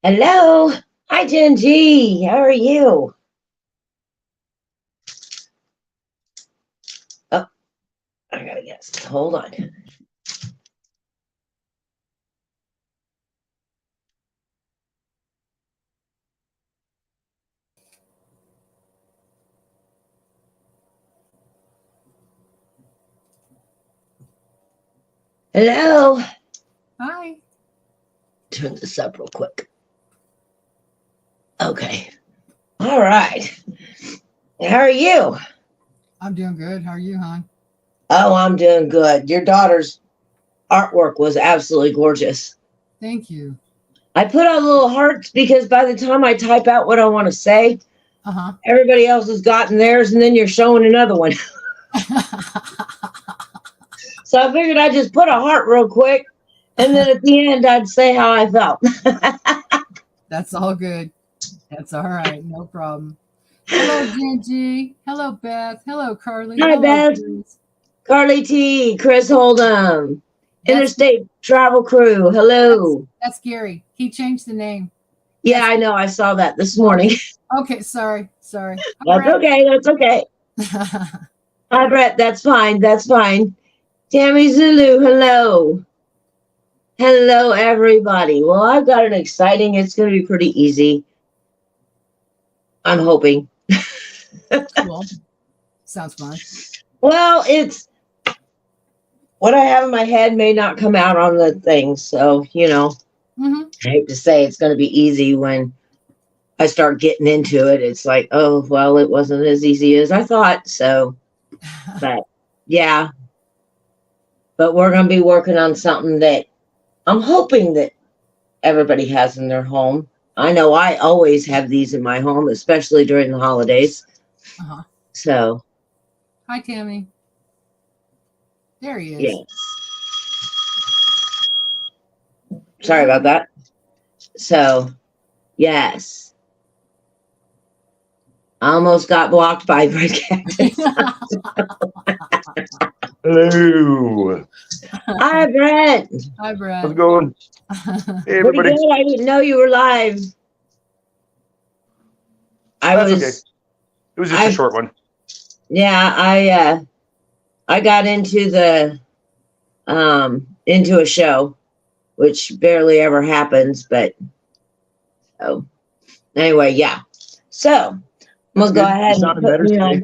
Hello. Hi, Jen G. How are you? Oh, I gotta guess. Hold on. Hello. Hi. Turn this up real quick. Okay. All right. How are you? I'm doing good. How are you, hon? Oh, I'm doing good. Your daughter's artwork was absolutely gorgeous. Thank you. I put on little hearts because by the time I type out what I want to say, Uh everybody else has gotten theirs, and then you're showing another one. huh. So I figured I'd just put a heart real quick, and then at the end, I'd say how I felt. That's all good. That's all right. No problem. Hello, Genji. Hello, Beth. Hello, Carly. Hi, Hello, Beth. Bruce. Carly T, Chris Hold'em, That's Interstate Travel Crew. that's Hello. that's Gary. He changed the name. Yeah, That's I know. I saw that this morning. okay. Okay. Sorry. Hi, That's Brett. okay. That's okay. Hi, Brett. That's fine. That's fine. Tammy Zulu. Hello. Hello, everybody. Well, I've got an exciting. It's going to be pretty easy. I'm hoping. Cool. Sounds fun. Well, it's what I have in my head may not come out on the thing. So, Mm-hmm. I hate to say it's going to be easy when I start getting into it. It's like, oh, well, it wasn't as easy as I thought. So, but yeah, but we're going to be working on something that I'm hoping that everybody has in their home. I know I always have these in my home, especially during the holidays. Uh-huh. So, Hi, Tammy. There he yeah, is. sorry Hello. about that. So, yes, I almost got blocked by Red Cactus. Hello. Hi, Brett. Hi, How's Brett. it going? Hey, Pretty everybody. good. I didn't know you were live. I That's okay. was, It was just a I, short one. yeah, I got into a show, which barely ever happens, but oh, anyway, yeah. So I'm That's gonna go good. You're ahead and sounding put better me today. on. You're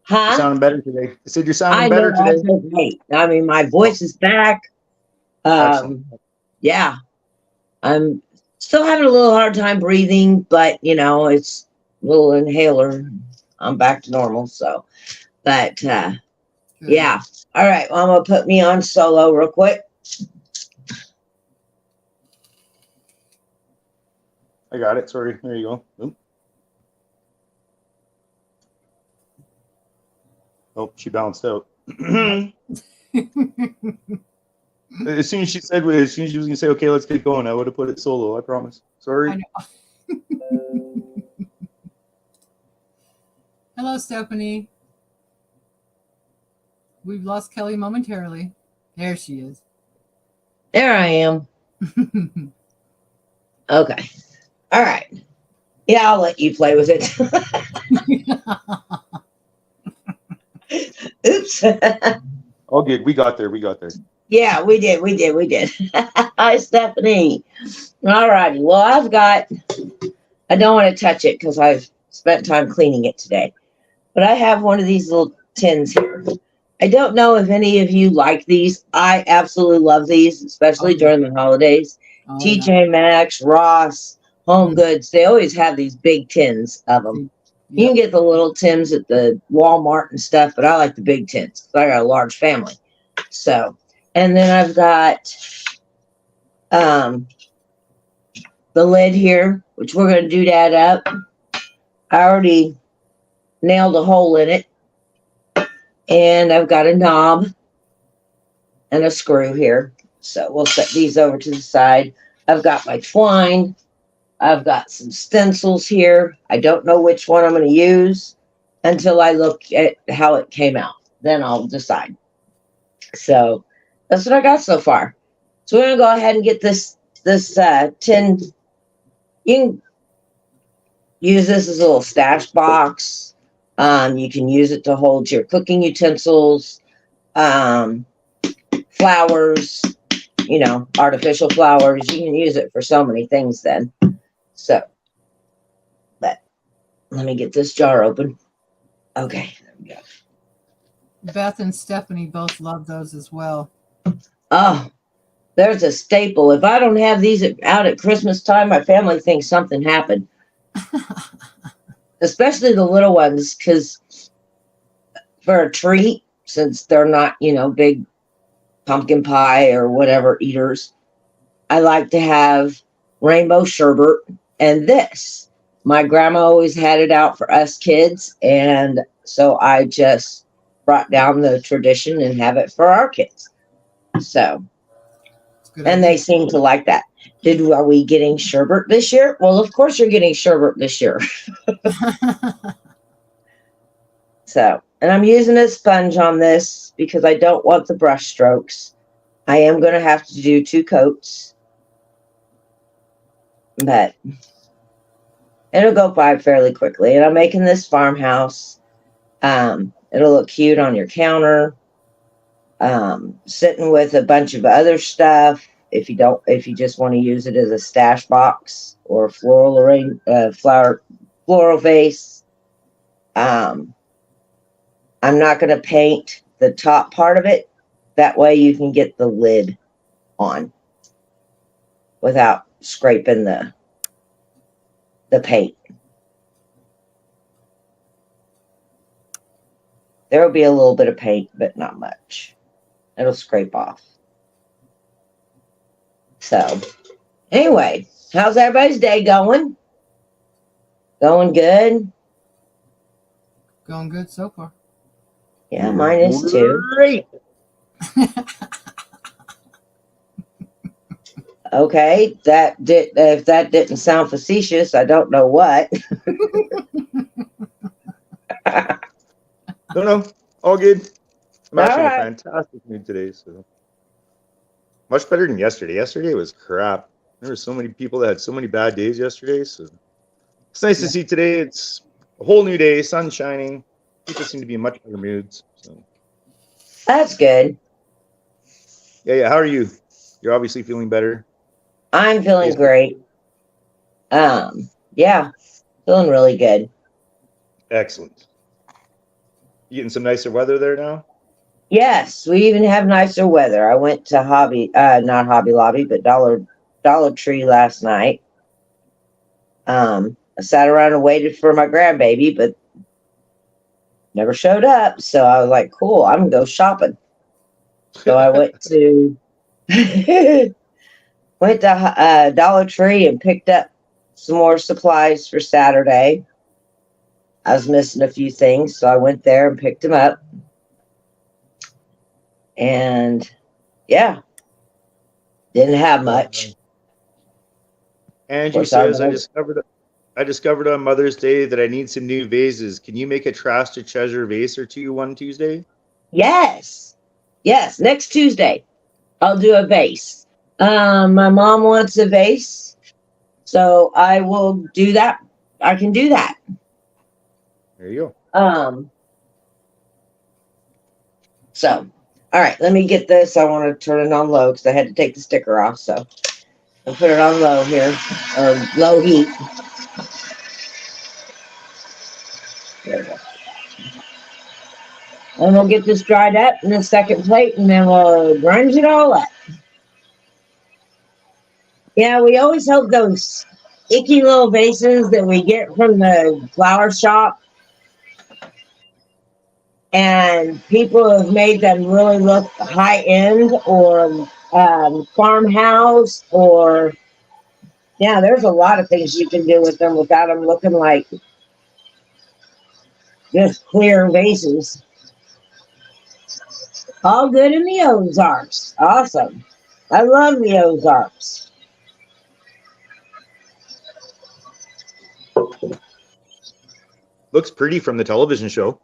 Huh? sounding better today. I said you're sounding I better know I today. feel great. I mean, my Oh, voice is back. excellent. Yeah, I'm still having a little hard time breathing, but it's a little inhaler. I'm back to normal. So, but Good. yeah. All right. Well, I'm gonna put me on solo real quick. I got it. Sorry. There you go. Oop. Oh, she bounced out. Yep. As soon as she said, as soon as she was gonna say, "Okay, let's get going," I would have put it solo. I promise. I Sorry. know. Hello, Stephanie. We've lost Kelly momentarily. There she is. There I am. Okay. All right. Yeah, I'll let you play with it. Oops. All good. We got there. We got there. Yeah, we did. We did. We did. Hi, Stephanie. All righty. Well, I don't want to touch it because I've spent time cleaning it today. But I have one of these little tins here. I don't know if any of you like these. I absolutely love these, Oh especially yeah. during the holidays. Oh yeah. TJ Maxx, Ross, Home Mhm. Goods, they always have these big tins of them. You can Yep. get the little tins at the Walmart and stuff, but I like the big tins because I got a large family. So, and then I've got um, the lid here, which we're going to do that up. I already nailed a hole in it, and I've got a knob and a screw here. So we'll set these over to the side. I've got my twine. I've got some stencils here. I don't know which one I'm going to use until I look at how it came out. Then I'll decide. So that's what I got so far. So we're going to go ahead and get this tin You can use this as a little stash box. You can use it to hold your cooking utensils, flowers, artificial flowers. You can use it for so many things then. So, but let me get this jar open. Okay, there we go. Beth and Stephanie both love those as well. Oh, there's a staple. If I don't have these out at Christmas time, my family thinks something happened. Especially the little ones, because for a treat, since they're not, big pumpkin pie or whatever eaters, I like to have rainbow sherbet and this. My grandma always had it out for us kids, and so I just brought down the tradition and have it for our kids. So, and they seem to like that. Are we getting sherbet this year? Well, of course you're getting sherbet this year. So, and I'm using a sponge on this because I don't want the brush strokes. I am going to have to do 2 coats, but it'll go by fairly quickly. And I'm making this farmhouse. It'll look cute on your counter. Sitting with a bunch of other stuff. If you just want to use it as a stash box or floral vase. I'm not going to paint the top part of it. That way you can get the lid on without scraping the paint. There will be a little bit of paint, but not much. It'll scrape off. So, anyway, how's everybody's day going? Going good? Going good so far. Yeah, mine is too. Great. Okay, if that didn't sound facetious, I don't know what. No, all good. I'm All actually in right. a fantastic mood today, so much better than yesterday. Yesterday was crap. There were so many people that had so many bad days yesterday, so it's nice to see today. It's a whole new day, sun shining. People seem to be in much better moods. So That's good. yeah. How are you? You're obviously feeling better. I'm feeling great. Yeah, feeling really good. Excellent. You getting some nicer weather there now? Yes, we even have nicer weather. I went to not Hobby Lobby, but Dollar Tree last night. I sat around and waited for my grandbaby, but never showed up. So I was like, cool, I'm gonna go shopping. So I went to Dollar Tree and picked up some more supplies for Saturday. I was missing a few things, so I went there and picked them up. And yeah, didn't have much. Angie says, I discovered on Mother's Day that I need some new vases. Can you make a Trash to Treasure vase or two one Tuesday? Yes, next Tuesday I'll do a vase. My mom wants a vase, so I will do that. I can do that. There you go. So, all right, let me get this. I want to turn it on low because I had to take the sticker off. So I'll put it on low here, or low heat. There we go. And we'll get this dried up in the second plate, and then we'll grunge it all up. Yeah, we always hope those icky little vases that we get from the flower shop, and people have made them really look high end, or farmhouse, or yeah, there's a lot of things you can do with them without them looking like just clear vases. All good in the Ozarks. Awesome. I love the Ozarks. Looks pretty from the television show.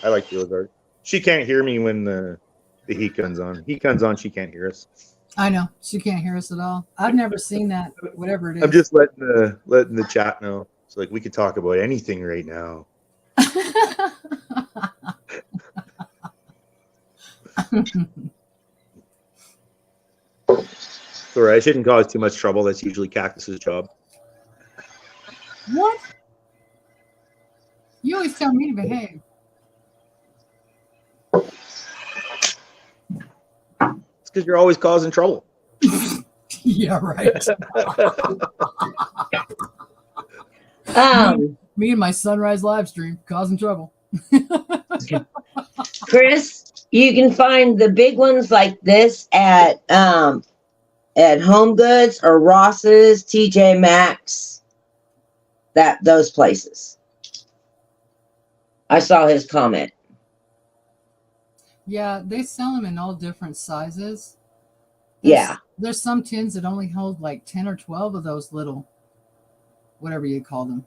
I like the Ozark. She can't hear me when the heat comes on. Heat comes on, she can't hear us. I know she can't hear us at all. I've never seen that. Whatever it is. I'm just letting the chat know. It's like we could talk about anything right now. Sorry, I shouldn't cause too much trouble. That's usually Cactus's job. What? You always tell me to behave. It's because you're always causing trouble. Yeah, right. Me and my sunrise live stream causing trouble. Chris, you can find the big ones like this at Home Goods or Ross's, TJ Maxx, those places. I saw his comment. Yeah, they sell them in all different sizes. There's some tins that only hold like 10 or 12 of those little, whatever you call them.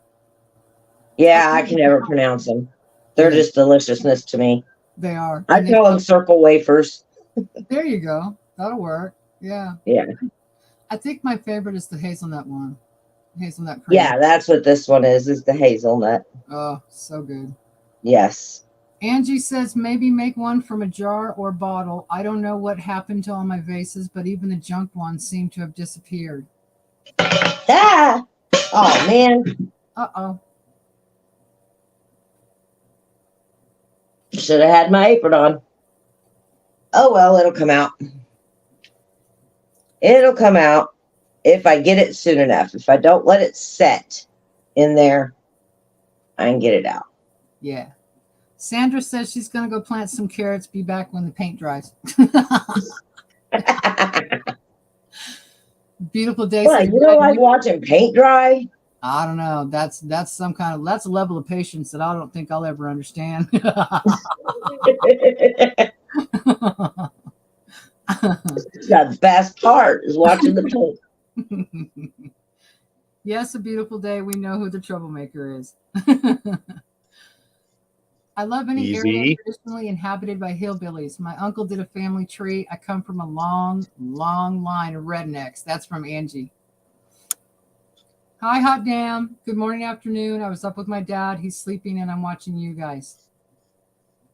Yeah, I can never pronounce them. They're just deliciousness to me. They are. I call them circle wafers. There you go. That'll work. Yeah. Yeah. I think my favorite is the hazelnut one. Hazelnut cream. Yeah, that's what this one is the hazelnut. Oh, so good. Yes. Angie says maybe make one from a jar or bottle. I don't know what happened to all my vases, but even the junk ones seem to have disappeared. Ah! Oh, man. Uh-oh. Should have had my apron on. Oh, well, it'll come out. It'll come out if I get it soon enough. If I don't let it set in there, I can get it out. Yeah. Sandra says she's going to go plant some carrots, be back when the paint dries. Beautiful day. Well, you know, like watching paint dry. I don't know. That's some kind of, that's a level of patience that I don't think I'll ever understand. The best part is watching the paint. Yes, a beautiful day. We know who the troublemaker is. I love any area traditionally inhabited by hillbillies. My uncle did a family tree. I come from a long, long line of rednecks. That's from Angie. Hi, Hot Damn. Good morning, afternoon. I was up with my dad. He's sleeping, and I'm watching you guys.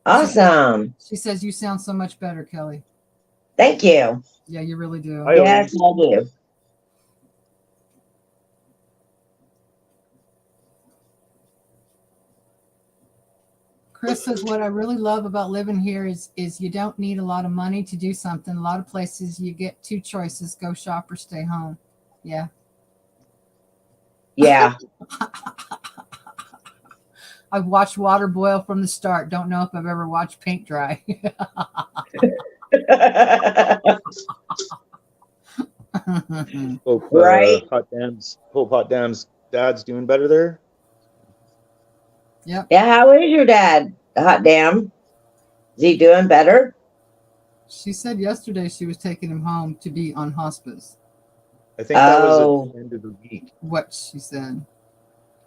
Awesome. She says you sound so much better, Kelly. Thank you. Yeah, you really do. Yes, I do. Chris says, what I really love about living here is you don't need a lot of money to do something. A lot of places you get two choices, go shop or stay home. Yeah. Yeah. I've watched water boil from the start. Don't know if I've ever watched paint dry. Hope, right. Hope Hot Dam's dad's doing better there. Yep. Yeah, how is your dad, Hot Damn? Is he doing better? She said yesterday she was taking him home to be on hospice. I think that was at the end of the week. What she said.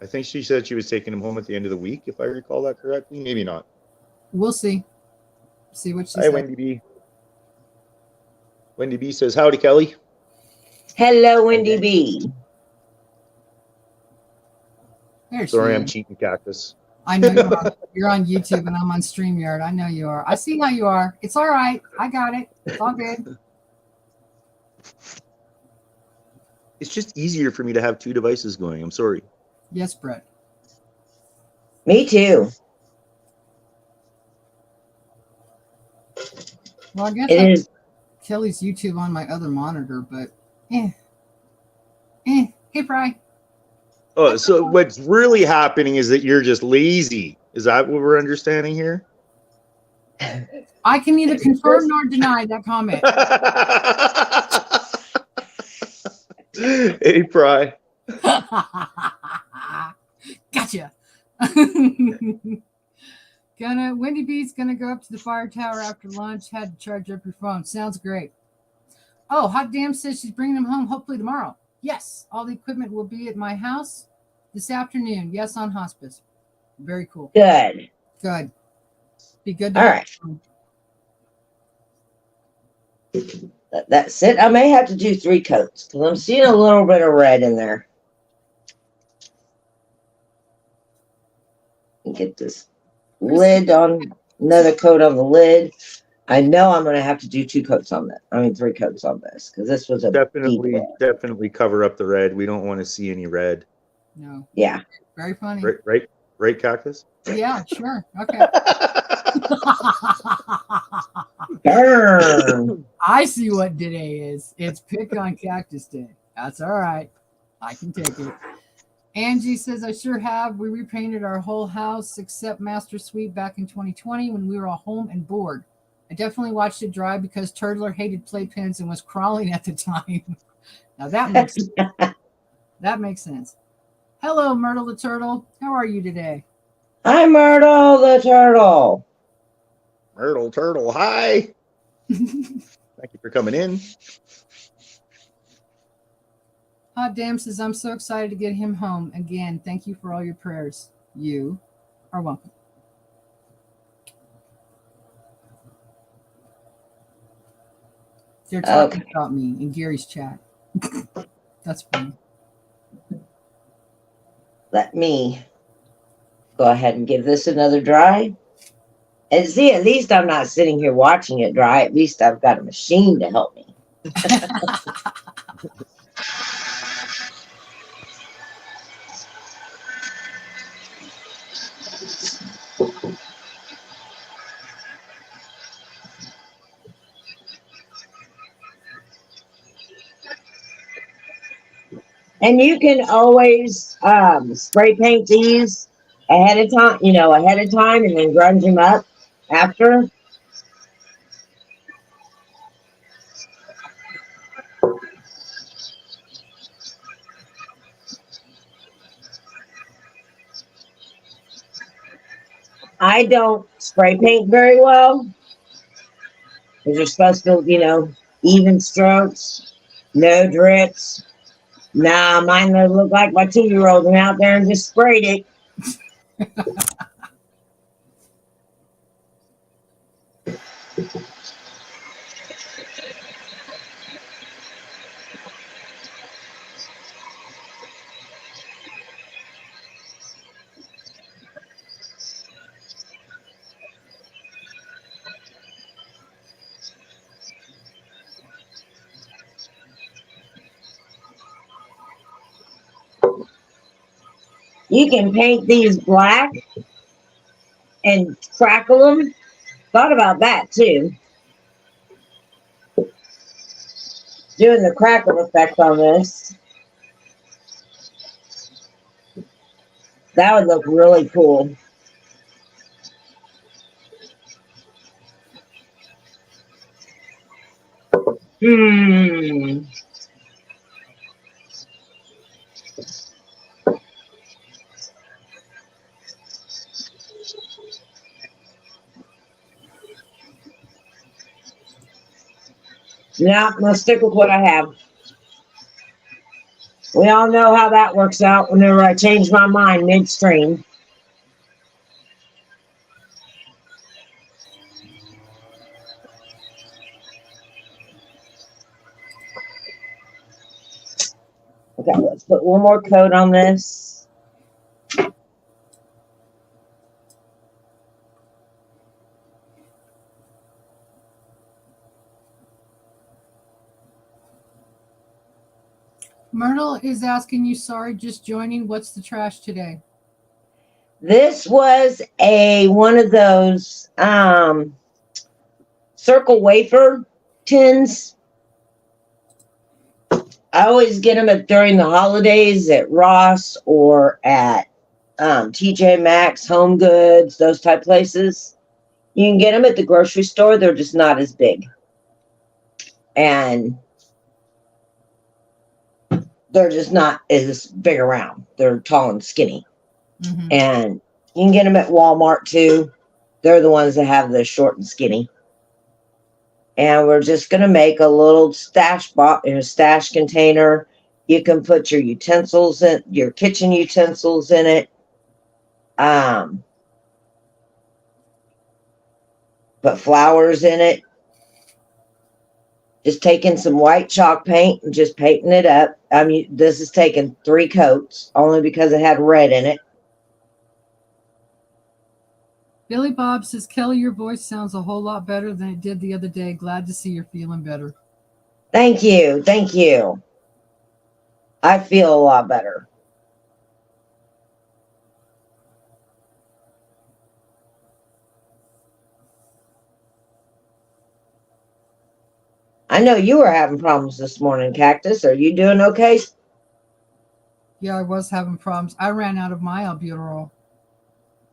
I think she said she was taking him home at the end of the week, if I recall that correctly. Maybe not. We'll see. See what she Hi, said. Wendy B. Wendy B says, howdy, Kelly. Hello, Wendy B. There she Sorry, is. I'm cheating, Cactus. I know you're on YouTube and I'm on StreamYard. I know you are. I see how you are. It's all right. I got it. It's all good. It's just easier for me to have two devices going. I'm sorry. Yes, Brett. Me too. Well, I guess It is. Kelly's YouTube on my other monitor, but Hey, Fry. Oh, so what's really happening is that you're just lazy. Is that what we're understanding here? I can neither confirm nor deny that comment. Hey, Pry. Gotcha. Wendy B's gonna go up to the fire tower after lunch. Had to charge up your phone. Sounds great. Oh, Hot Damn says she's bringing them home hopefully tomorrow. Yes, all the equipment will be at my house this afternoon. Yes, on hospice. Very cool. Good. Good. Be good. All right. That's it. I may have to do 3 coats because I'm seeing a little bit of red in there. Get this lid on, another coat on the lid. I know I'm going to have to do 2 coats on that. I mean, 3 coats on this because this was a deep red. Definitely cover up the red. We don't want to see any red. No. Yeah. Very funny. Right, Cactus? Yeah, sure. Okay. Burn. I see what today is. It's Pick on Cactus Day. That's all right. I can take it. Angie says, I sure have. We repainted our whole house except Master Suite back in 2020 when we were all home and bored. I definitely watched it dry because Turtler hated playpens and was crawling at the time. Now that makes sense. Hello, Myrtle the Turtle. How are you today? Hi, Myrtle the Turtle. Myrtle Turtle, hi. Thank you for coming in. Hot Damn says, I'm so excited to get him home. Again, thank you for all your prayers. You are welcome. They're talking about me in Gary's chat. That's funny. Let me go ahead and give this another dry. And see, at least I'm not sitting here watching it dry. At least I've got a machine to help me. And you can always spray paint these ahead of time, and then grunge them up after. I don't spray paint very well because you're supposed to, even strokes, no drips. Nah, mine look like my 2-year-old went out there and just sprayed it. You can paint these black and crackle them. Thought about that too. Doing the crackle effect on this. That would look really cool. Yeah, I'm going to stick with what I have. We all know how that works out whenever I change my mind midstream. Okay, let's put one more coat on this. Myrtle is asking you, sorry, just joining. What's the trash today? This was one of those circle wafer tins. I always get them during the holidays at Ross or at TJ Maxx, Home Goods, those type places. You can get them at the grocery store. They're just not as big. And they're just not as big around. They're tall and skinny. Mm-hmm. And you can get them at Walmart too. They're the ones that have the short and skinny. And we're just going to make a little stash box in a stash container. You can put your utensils in, your kitchen utensils in it. Put flowers in it. just taking some white chalk paint and just painting it up. I mean, this is taking 3 coats only because it had red in it. Billy Bob says, Kelly, your voice sounds a whole lot better than it did the other day. Glad to see you're feeling better. Thank you. Thank you. I feel a lot better. I know you were having problems this morning, Cactus. Are you doing okay? Yeah, I was having problems. I ran out of my albuterol.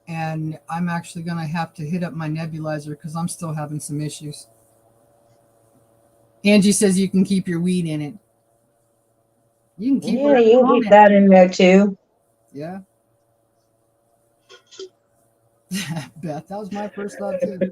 And I'm actually going to have to hit up my nebulizer because I'm still having some issues. Angie says you can keep your weed in it. You can keep Yeah, whatever you you can want keep that in there too. Yeah. Beth, that was my first thought too.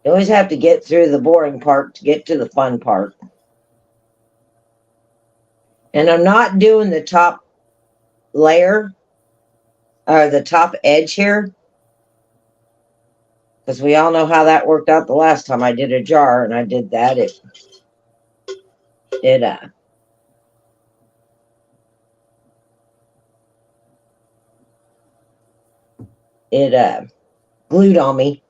You always have to get through the boring part to get to the fun part. And I'm not doing the top layer or the top edge here, because we all know how that worked out the last time I did a jar and I did that. It glued on me.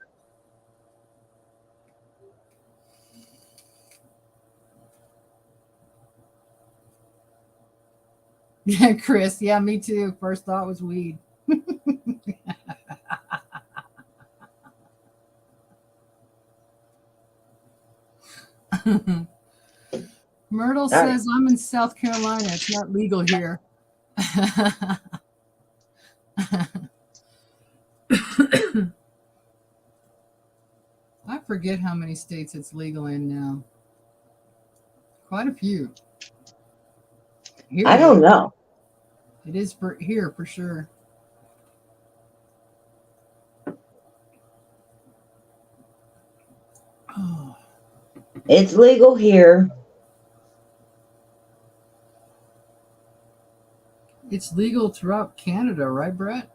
Yeah, Chris. Yeah, me too. First thought was weed. Myrtle says, I'm in South Carolina. It's not legal here. I forget how many states it's legal in now. Quite a few. Here I don't know. It is here for sure. Oh. It's legal here. It's legal throughout Canada, right, Brett?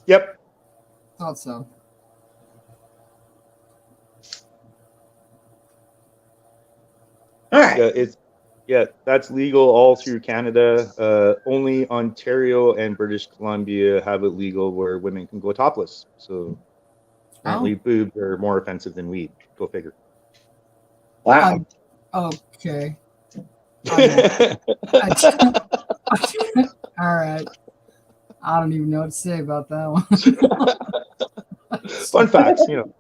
Yep. Thought so. All right. That's legal all through Canada. Only Ontario and British Columbia have it legal where women can go topless. So apparently boobs are more offensive than weed. Go figure. Wow. Okay. All right. I don't even know what to say about that one. Fun facts, you know.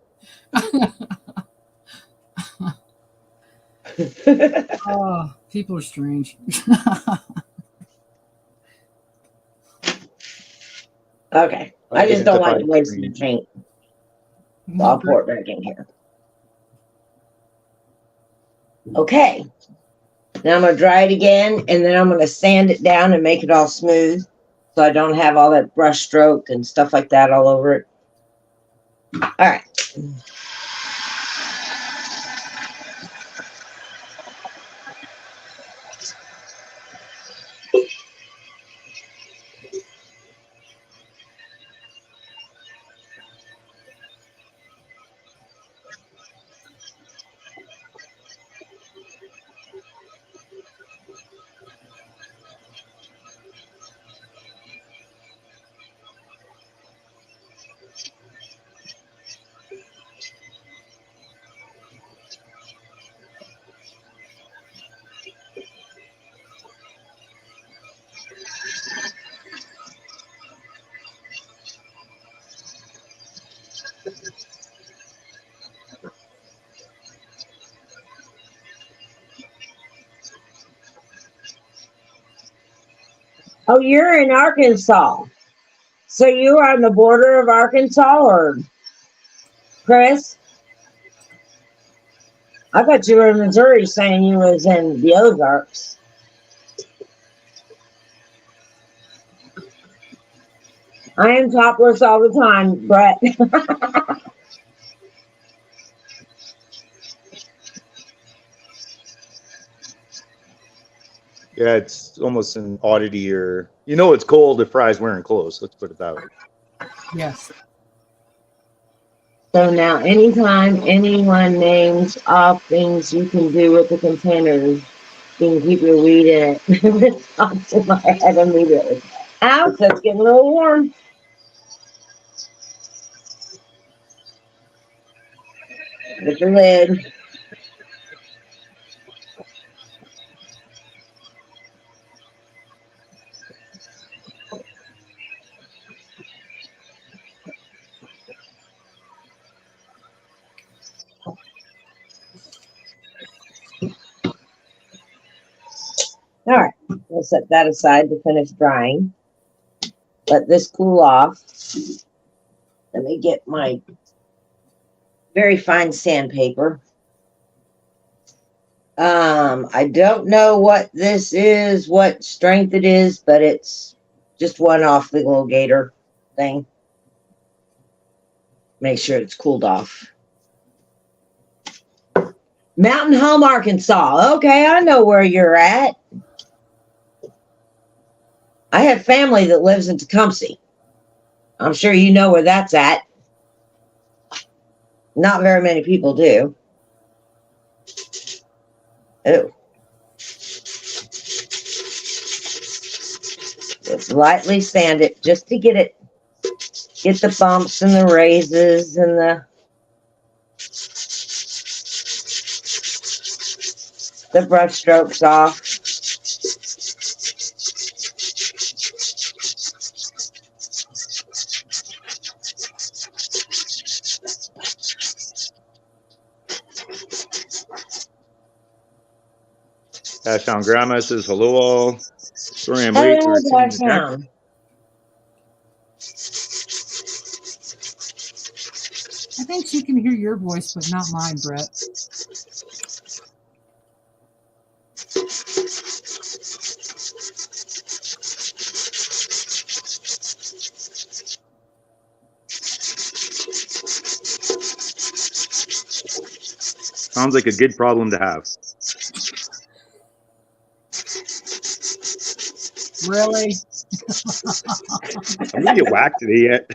Oh, people are strange. Okay. I just don't like to waste the paint. So I'll pour it back in here. Okay. Now I'm going to dry it again, and then I'm going to sand it down and make it all smooth so I don't have all that brush stroke and stuff like that all over it. All right. Oh, you're in Arkansas. So you are on the border of Arkansas, or Chris? I thought you were in Missouri saying you was in the Ozarks. I am topless all the time, Brett. Yeah, it's almost an oddity, or it's cold if Fry's wearing clothes. Let's put it that way. Yes. So now, anytime anyone names off things you can do with the containers, you can keep your weed in it. It pops in my head immediately. Ouch, that's getting a little warm. With the lid. All right, we'll set that aside to finish drying. Let this cool off. Let me get my very fine sandpaper. I don't know what this is, what strength it is, but it's just one off the little gator thing. Make sure it's cooled off. Mountain Home, Arkansas. Okay, I know where you're at. I have family that lives in Tecumseh. I'm sure you know where that's at. Not very many people do. Oh. Just lightly sand it just to get the bumps and the raises and the brush strokes off. Dashtown Grandma says hello all. Sorry I'm late. Oh, We're tuning the deck. down. I think she can hear your voice, but not mine, Brett. Sounds like a good problem to have. Really? I'm gonna get whacked today yet.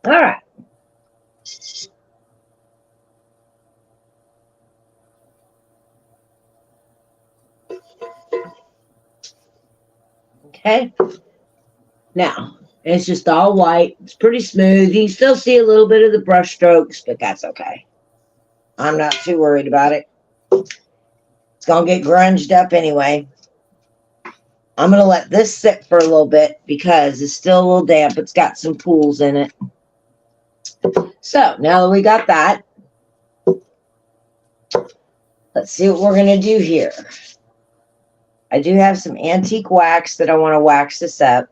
All right. Okay. Now, it's just all white. It's pretty smooth. You can still see a little bit of the brush strokes, but that's okay. I'm not too worried about it. It's going to get grunged up anyway. I'm going to let this sit for a little bit because it's still a little damp. It's got some pools in it. So, now that we got that, let's see what we're going to do here. I do have some antique wax that I want to wax this up.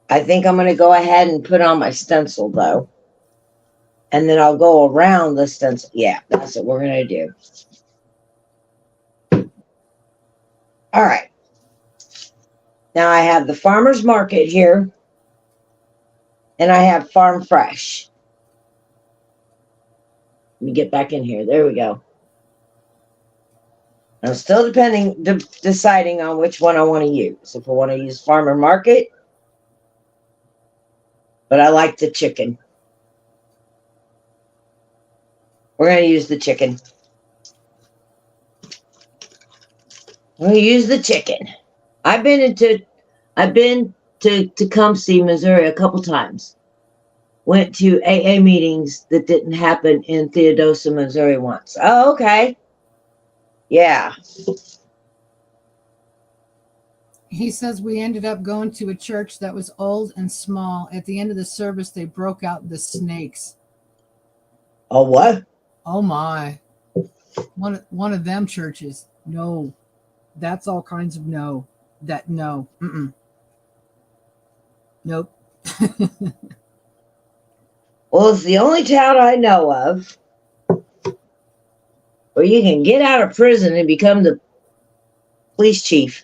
I think I'm going to go ahead and put on my stencil, though. And then I'll go around the stencil. Yeah, that's what we're going to do. All right. Now I have the Farmer's Market here. And I have Farm Fresh. Let me get back in here. There we go. I'm still deciding on which one I want to use. If I want to use Farmer Market. But I like the chicken. We're going to use the chicken. We'll use the chicken. I've been to Tecumseh, Missouri a couple times. Went to AA meetings that didn't happen in Theodosia, Missouri once. Oh, okay. Yeah. He says we ended up going to a church that was old and small. At the end of the service, they broke out the snakes. Oh, what? Oh my. One of them churches. No. That's all kinds of no. That no. Mm-mm. Nope. Well, it's the only town I know of or you can get out of prison and become the police chief.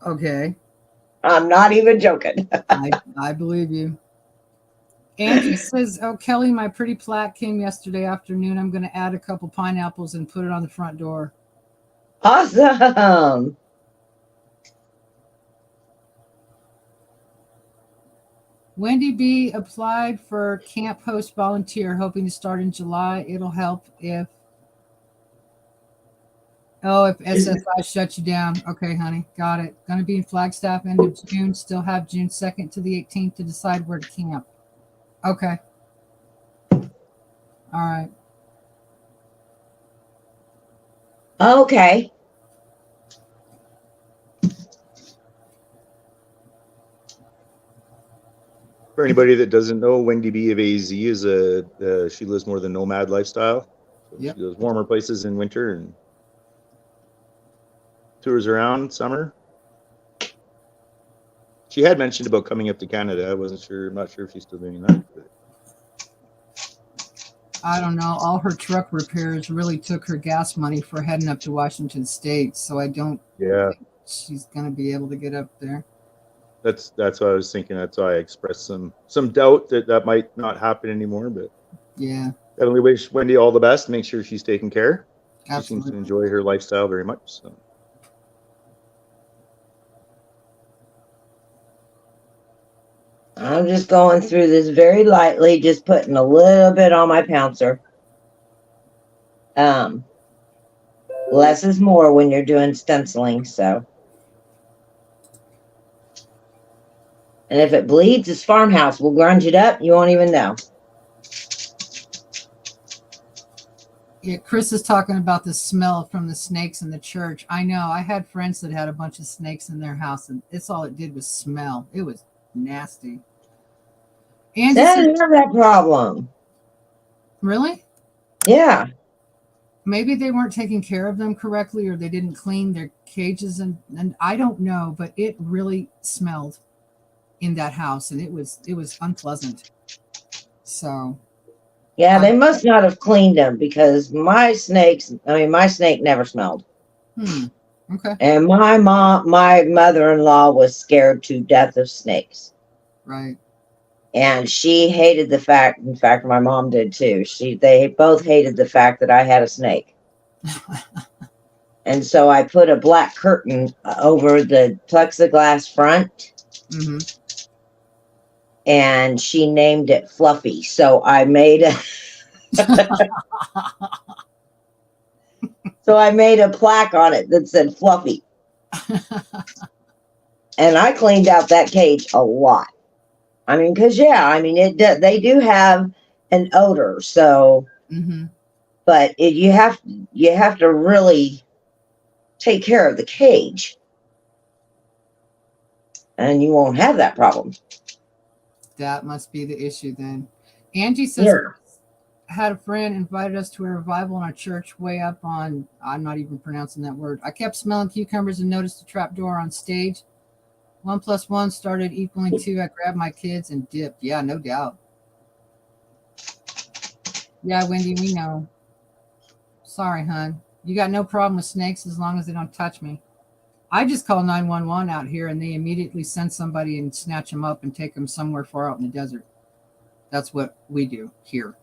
Okay. I'm not even joking. I believe you. Angie says, "Oh, Kelly, my pretty plaque came yesterday afternoon. I'm going to add a couple pineapples and put it on the front door." Awesome. Wendy B applied for camp host volunteer, hoping to start in July. It'll help if SSI shuts you down. Okay, honey, got it. Going to be in Flagstaff end of June. Still have June 2nd to the 18th to decide where to camp. Okay. All right. Okay. For anybody that doesn't know, Wendy B of AZ is she lives more the nomad lifestyle. So Yep. She goes warmer places in winter and tours around summer. She had mentioned about coming up to Canada. I'm not sure if she's still doing that. But. I don't know. All her truck repairs really took her gas money for heading up to Washington State. So I don't think she's going to be able to get up there. That's what I was thinking. That's why I expressed some doubt that might not happen anymore. But yeah, definitely wish Wendy all the best. Make sure she's taken care. absolutely. She seems to enjoy her lifestyle very much. So. I'm just going through this very lightly, just putting a little bit on my pouncer. Less is more when you're doing stenciling, so. And if it bleeds, it's farmhouse. We'll grunge it up. You won't even know. Yeah, Chris is talking about the smell from the snakes in the church. I know. I had friends that had a bunch of snakes in their house, and it's all it did was smell. It was nasty. And I didn't have that problem. Really? Yeah. Maybe they weren't taking care of them correctly, or they didn't clean their cages, and I don't know, but it really smelled in that house, and it was unpleasant. So yeah, they must not have cleaned them, because my snake never smelled. Okay. And my mother-in-law was scared to death of snakes. Right. And she hated the fact, in fact, my mom did too. They both hated the fact that I had a snake. And so I put a black curtain over the plexiglass front. Mm-hmm. And she named it Fluffy. So I made a plaque on it that said Fluffy. And I cleaned out that cage a lot. I mean, because they do have an odor. So, but you have to really take care of the cage, and you won't have that problem. That must be the issue then. Angie says, had a friend invited us to a revival in our church way up on, I'm not even pronouncing that word. I kept smelling cucumbers and noticed a trap door on stage. 1 + 1 started equaling 2. I grabbed my kids and dipped. Yeah, no doubt. Yeah, Wendy, we know. Sorry, hon. You got no problem with snakes as long as they don't touch me. I just call 911 out here, and they immediately send somebody and snatch them up and take them somewhere far out in the desert. That's what we do here.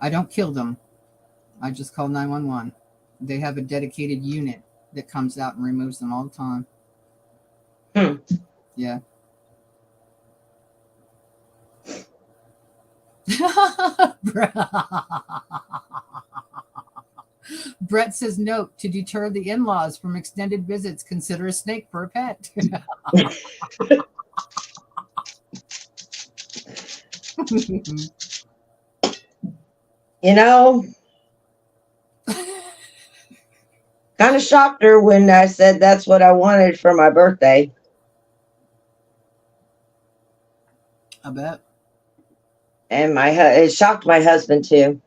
I don't kill them. I just call 911. They have a dedicated unit that comes out and removes them all the time. Yeah. Brett says, note, to deter the in-laws from extended visits, consider a snake for a pet. Kind of shocked her when I said that's what I wanted for my birthday. I bet. And it shocked my husband too.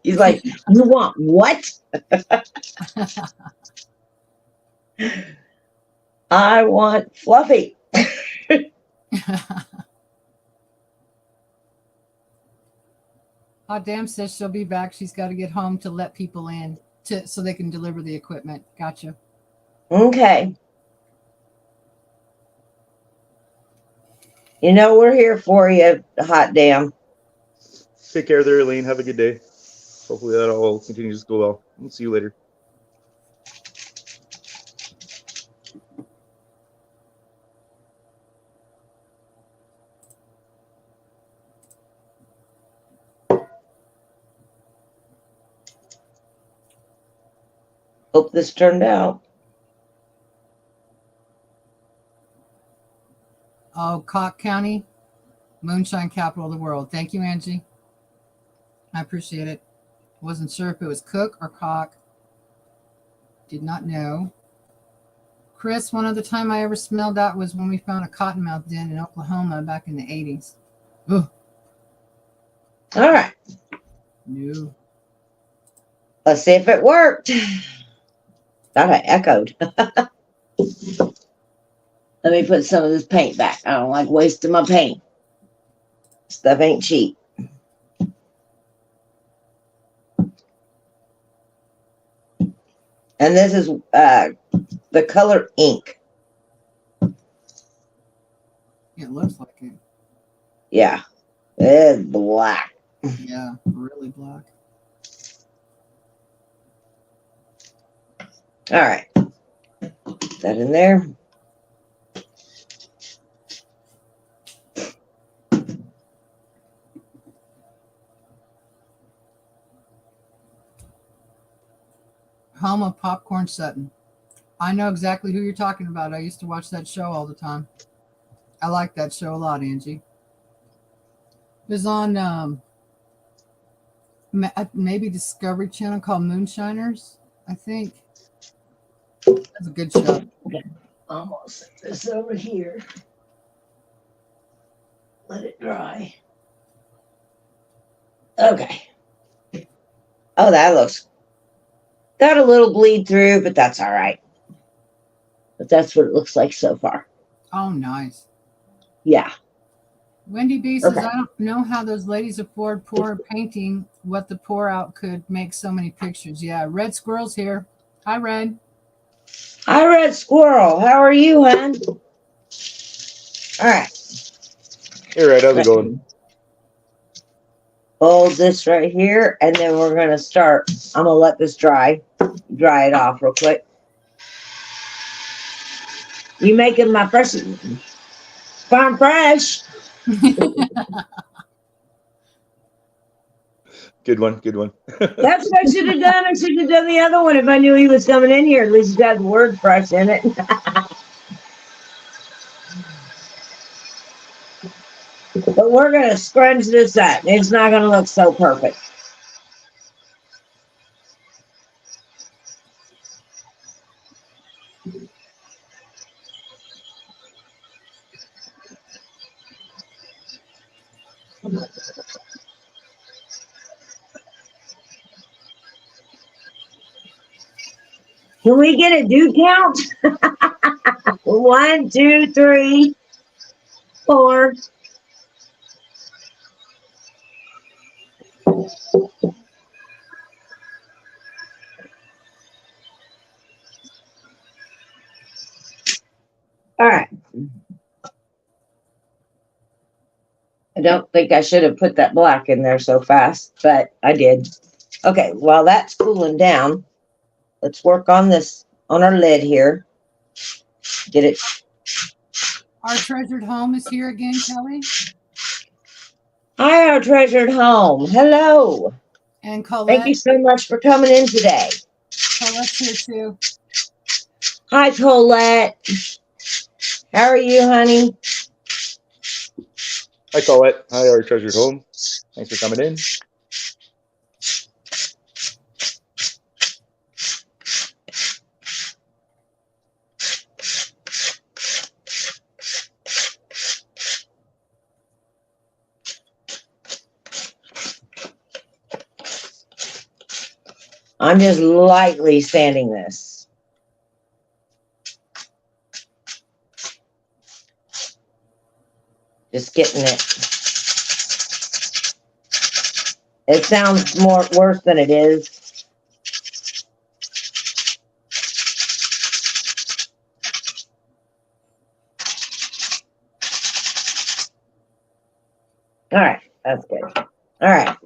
He's like, you want what? I want Fluffy. Hot Damn says she'll be back. She's got to get home to let people in so they can deliver the equipment. Gotcha. Okay. You know, we're here for you, Hot Damn. Take care there, Elaine. Have a good day. Hopefully that all continues to go well. We'll see you later. Hope this turned out. Oh, Cock County, moonshine capital of the world. Thank you, Angie. I appreciate it. Wasn't sure if it was Cook or Cock. Did not know. Chris, one other time I ever smelled that was when we found a cottonmouth den in Oklahoma back in the 80s. Ugh. All right. No. Let's see if it worked. Thought I echoed. Let me put some of this paint back. I don't like wasting my paint. Stuff ain't cheap. And this is the color ink. It looks like it. Yeah. It's black. Yeah, really black. All right. Put that in there. Home of Popcorn Sutton. I know exactly who you're talking about. I used to watch that show all the time. I like that show a lot, Angie. It was on maybe Discovery Channel called Moonshiners, I think. That's a good show. Almost set this over here. Let it dry. Okay. Oh, that looks got a little bleed through, but that's all right. But that's what it looks like so far. Oh, nice. Yeah. Wendy B says, Okay. I don't know how those ladies afford pour painting what the pour out could make so many pictures. Yeah, Red Squirrel's here. Hi, Red. Hi, Red Squirrel. How are you, hon? All right. Hey, Red, how's it going? Hold this right here, and then we're going to start. I'm going to let this dry it off real quick. You making my fresh farm fresh? Good one. Good one. That's what I should have done. I should have done the other one if I knew he was coming in here. At least it's got the word fresh in it. But we're going to scrunch this up. It's not going to look so perfect. Can we get a dude count? 1, 2, 3, 4. All right. I don't think I should have put that black in there so fast, but I did. Okay, while that's cooling down, let's work on this, on our lid here. Get it. Our treasured home is here again, Kelly. Hi, our treasured home. Hello. And Colette. Thank you so much for coming in today. Colette's here too. Hi, Colette. How are you, honey? Hi, Colette. Hi, our treasured home. Thanks for coming in. I'm just lightly sanding this. Just getting it It sounds more worse than it is. All right, that's good. All right.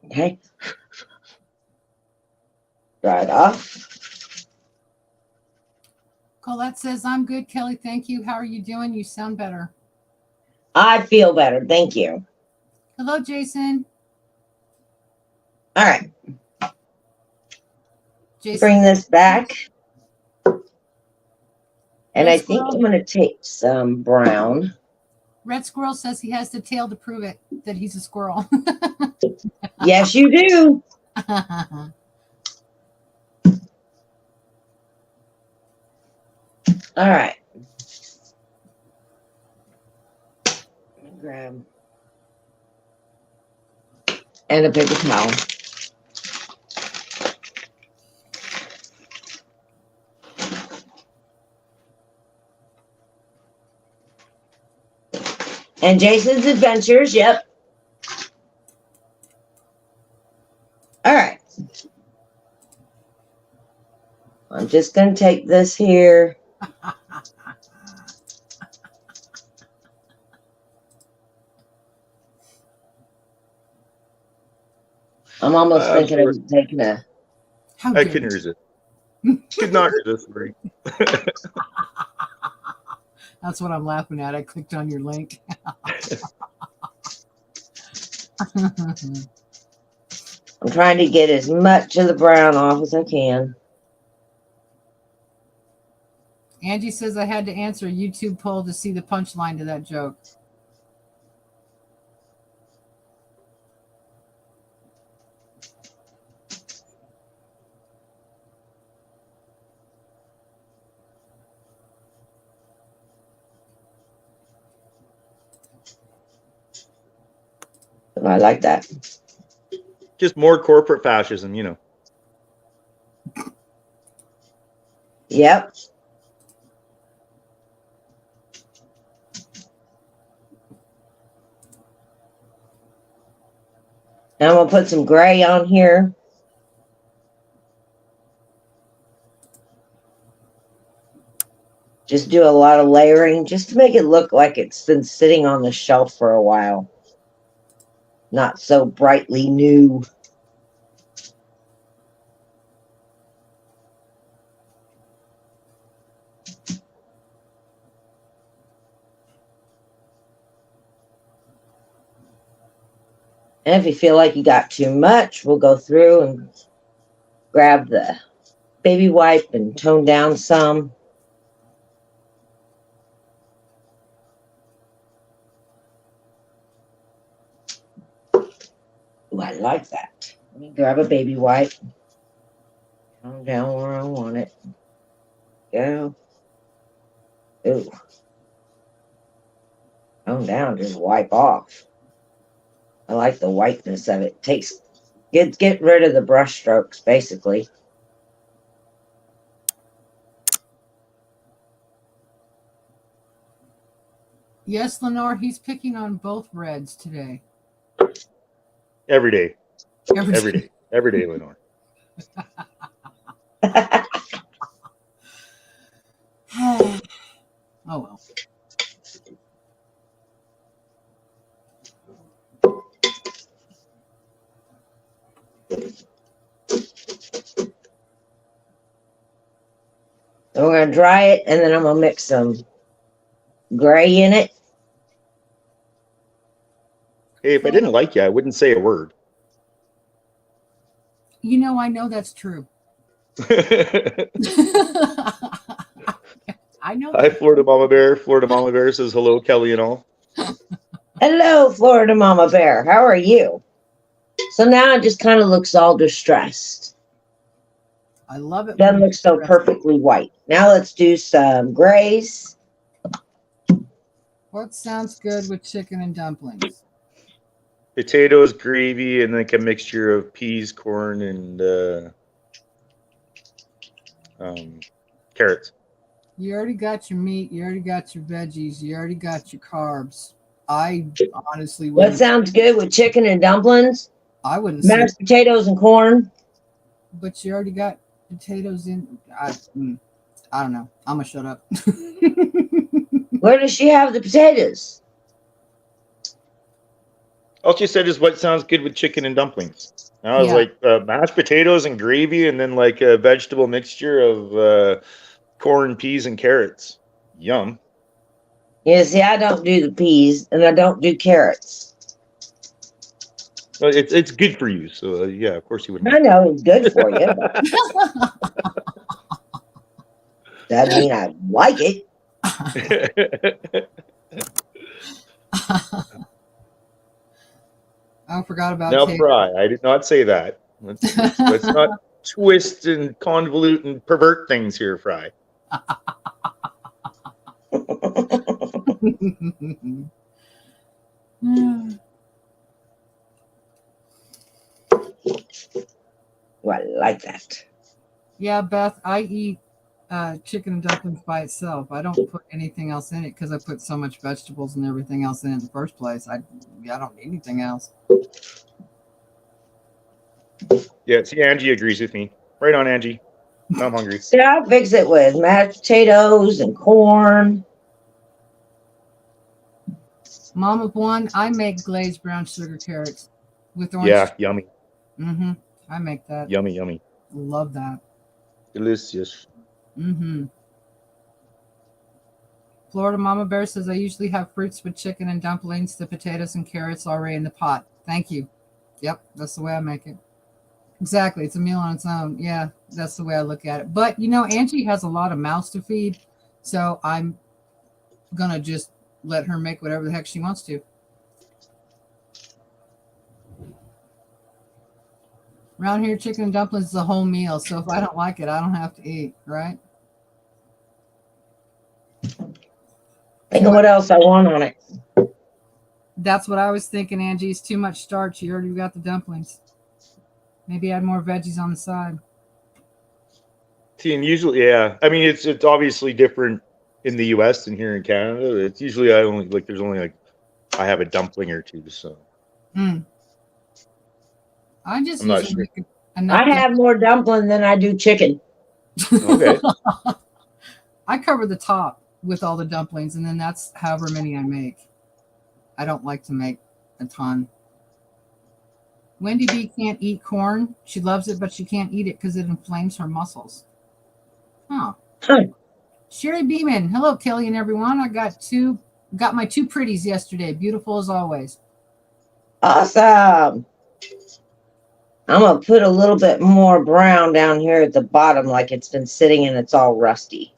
Okay. Dry it off. Colette says, I'm good, Kelly. Thank you. How are you doing? You sound better. I feel better. Thank you. Hello, Jason. All right. Jason. Bring this back. And Red I think Squirrel. I'm going to take some brown. Red Squirrel says he has the tail to prove it, that he's a squirrel. Yes, you do. All right. Grab and a paper towel. And Jason's Adventures, yep. All right. I'm just going to take this here. I'm almost thinking of taking a... How I dare couldn't you. resist. Could not resist, Marie. That's what I'm laughing at. I clicked on your link. I'm trying to get as much of the brown off as I can. Angie says I had to answer a YouTube poll to see the punchline to that joke. I like that. Just more corporate fascism, you know. Yep. Now I'm going to put some gray on here. Just do a lot of layering just to make it look like it's been sitting on the shelf for a while. Not so brightly new. And if you feel like you got too much, we'll go through and grab the baby wipe and tone down some. Ooh, I like that. Let me grab a baby wipe. Tone down where I want it. Go. Ooh. Tone down, just wipe off. I like the whiteness of it. Get rid of the brush strokes, basically. Yes, Lenore, he's picking on both reds today. Every day. Every Every day. Every day, Lenore. Oh, well. So we're going to dry it, and then I'm going to mix some gray in it. Hey, if I didn't like you, I wouldn't say a word. You know, I know that's true. I know. Hi, Florida Mama Bear. Florida Mama Bear says hello, Kelly and all. Hello, Florida Mama Bear. How are you? So now it just kind of looks all distressed. I love it. Doesn't look so perfectly white. Now let's do some grays. What sounds good with chicken and dumplings? Potatoes, gravy, and like a mixture of peas, corn, and carrots. You already got your meat. You already got your veggies. You already got your carbs. I honestly What wouldn't. sounds good with chicken and dumplings? I wouldn't say, Mashed potatoes and corn. but you already got potatoes in. I don't know. I'm gonna shut up. Where does she have the potatoes? All she said is what sounds good with chicken and dumplings. And I was Yeah. like, mashed potatoes and gravy, and then like a vegetable mixture of corn, peas, and carrots. Yum. Yeah, see, I don't do the peas and I don't do carrots. Well, it's good for you, so yeah, of course you wouldn't. I know it's good for you, but that mean I like it. I forgot about Now, cake. Fry, I did not say that. Let's not twist and convolute and pervert things here, Fry. Well, I like that. Yeah, Beth, I eat chicken and dumplings by itself. I don't put anything else in it because I put so much vegetables and everything else in it in the first place. I don't need anything else. Yeah, see, Angie agrees with me. Right on, Angie. I'm hungry. See, I fix it with mashed potatoes and corn. Mom of one, I make glazed brown sugar carrots with orange. Yeah, yummy. Mm-hmm. I make that. Yummy, yummy. Love that. Delicious. Mm-hmm. Florida Mama Bear says I usually have fruits with chicken and dumplings, the potatoes and carrots already in the pot. Thank you. Yep, that's the way I make it. Exactly. It's a meal on its own. Yeah, that's the way I look at it. But, Angie has a lot of mouths to feed, so I'm going to just let her make whatever the heck she wants to. Around here, chicken and dumplings is a whole meal, so if I don't like it, I don't have to eat, right? Think of what else I want on it. That's what I was thinking, Angie. It's too much starch. You already got the dumplings. Maybe add more veggies on the side. See, and usually, yeah. I mean, it's obviously different in the U.S. than here in Canada. It's usually I have a dumpling or two. So I just I'm not usually sure. make I have more dumpling than I do chicken. Okay. I cover the top with all the dumplings, and then that's however many I make. I don't like to make a ton. Wendy B can't eat corn. She loves it, but she can't eat it because it inflames her muscles. Huh. Sherry Beeman. Hello, Kelly and everyone. I got my two pretties yesterday. Beautiful as always. Awesome. I'm going to put a little bit more brown down here at the bottom like it's been sitting and it's all rusty.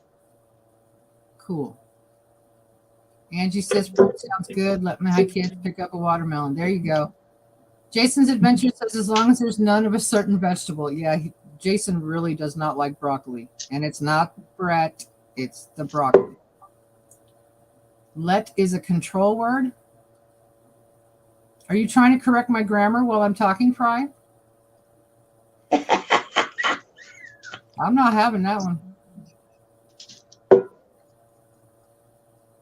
Cool. Angie says fruit sounds good. Let my kids pick up a watermelon. There you go. Jason's Adventure says as long as there's none of a certain vegetable. Yeah, Jason really does not like broccoli. And it's not Brett. It's the broccoli. Let is a control word. Are you trying to correct my grammar while I'm talking, Fry? I'm not having that one.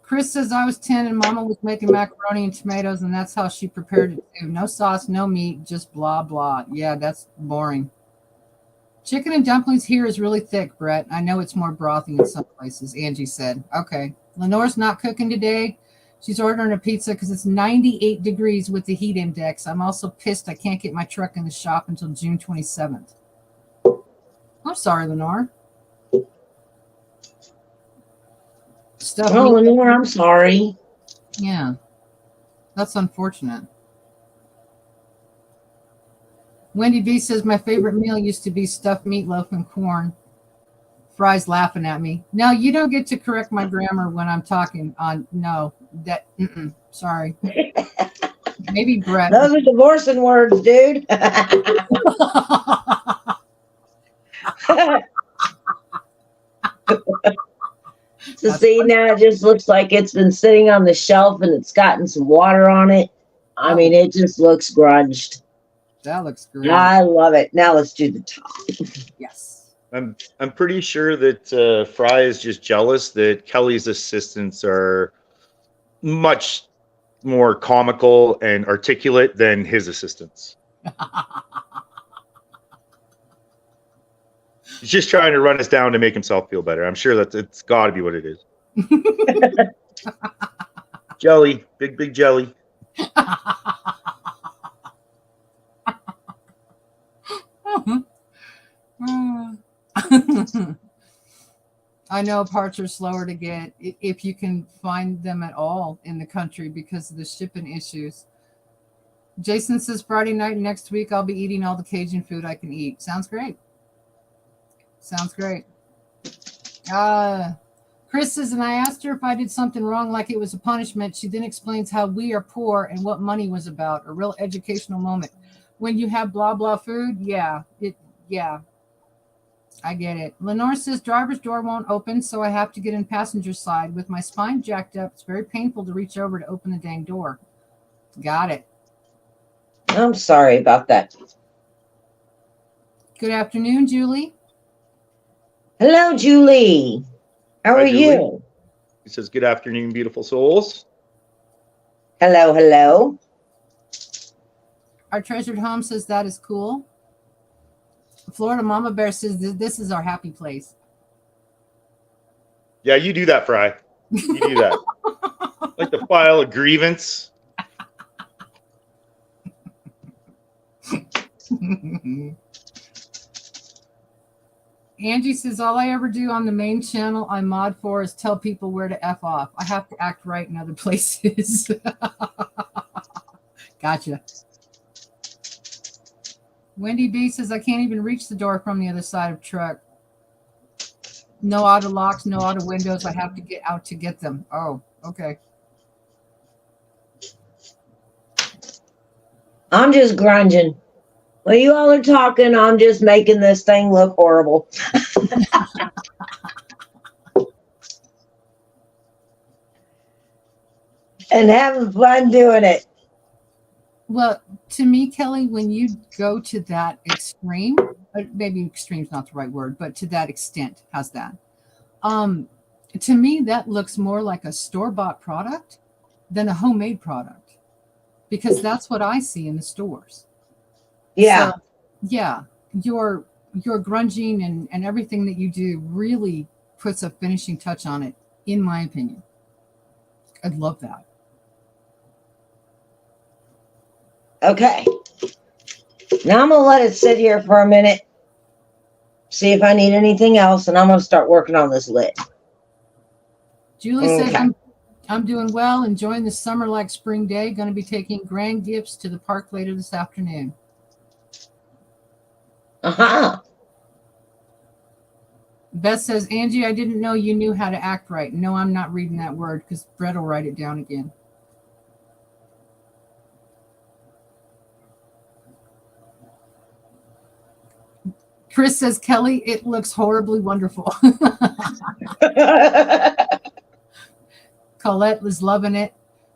Chris says I was 10 and Mama was making macaroni and tomatoes, and that's how she prepared it too. No sauce, no meat, just blah, blah. Yeah, that's boring. Chicken and dumplings here is really thick, Brett. I know it's more brothy in some places, Angie said. Okay. Lenore's not cooking today. She's ordering a pizza because it's 98 degrees with the heat index. I'm also pissed I can't get my truck in the shop until June 27th. I'm sorry, Lenore. Oh, Lenore, I'm sorry. Yeah, that's unfortunate. Wendy B says my favorite meal used to be stuffed meatloaf and corn. Fry's laughing at me. No, you don't get to correct my grammar when I'm talking on. No, that. Sorry. Maybe Brett. Those are divorcing words, dude. So see, now it just looks like it's been sitting on the shelf and it's gotten some water on it. I mean, it just looks grunged. That looks great. I love it. Now let's do the top. Yes. I'm pretty sure that Fry is just jealous that Kelly's assistants are much more comical and articulate than his assistants. He's just trying to run us down to make himself feel better. I'm sure that it's got to be what it is. Jelly, big jelly. I know parts are slower to get if you can find them at all in the country because of the shipping issues. Jason says Friday night next week I'll be eating all the Cajun food I can eat. Sounds great. Sounds great. Chris says, and I asked her if I did something wrong like it was a punishment. She then explains how we are poor and what money was about. A real educational moment. When you have blah blah food, yeah. I get it. Lenore says driver's door won't open, so I have to get in passenger side. With my spine jacked up, it's very painful to reach over to open the dang door. Got it. I'm sorry about that. Good afternoon, Julie. Hello, Julie. How Hi, are Julie. you? He says, "Good afternoon, beautiful souls." Hello. Our treasured home says that is cool. Florida Mama Bear says this is our happy place. Yeah, you do that, Fry. You do that. Like to file a grievance. Angie says, all I ever do on the main channel I mod for is tell people where to F off. I have to act right in other places. Gotcha. Wendy B says, I can't even reach the door from the other side of truck. No auto locks, no auto windows. I have to get out to get them. Oh, okay. I'm just grunging. While you all are talking, I'm just making this thing look horrible. And having fun doing it. Well, to me, Kelly, when you go to that extreme, maybe extreme is not the right word, but to that extent, how's that? To me, that looks more like a store-bought product than a homemade product, because that's what I see in the stores. Yeah. So, yeah, your grunging and everything that you do really puts a finishing touch on it, in my opinion. I'd love that. Okay. Now I'm going to let it sit here for a minute. See if I need anything else. And I'm going to start working on this lid. Julie Okay. says, I'm doing well, enjoying the summer like spring day. Going to be taking grand gifts to the park later this afternoon. Uh-huh. Beth says, Angie, I didn't know you knew how to act right. No, I'm not reading that word because Brett will write it down again. Chris says, Kelly, it looks horribly wonderful. Colette was loving it.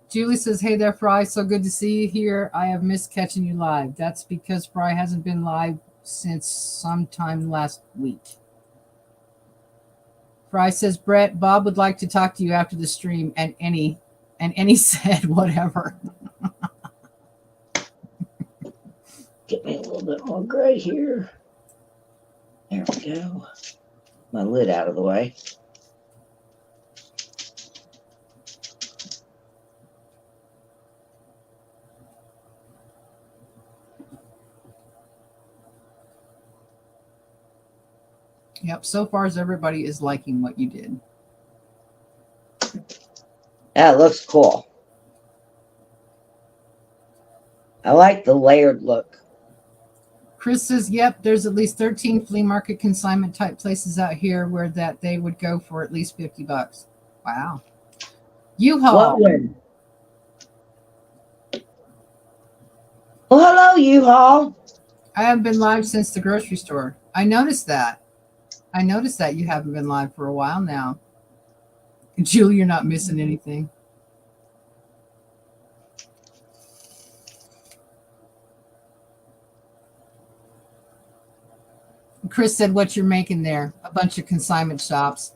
Julie says, hey there, Fry. So good to see you here. I have missed catching you live. That's because Fry hasn't been live since sometime last week. Fry says, Brett, Bob would like to talk to you after the stream, and any said whatever. Get me a little bit more gray here. There we go. My lid out of the way. Yep. So far as everybody is liking what you did. That looks cool. I like the layered look. Chris says, yep, there's at least 13 flea market consignment type places out here where that they would go for at least $50. Wow. U-Haul. What one? Well, hello, U-Haul. I haven't been live since the grocery store. I noticed that you haven't been live for a while now. Julie, you're not missing anything. Chris said, what you're making there, a bunch of consignment shops.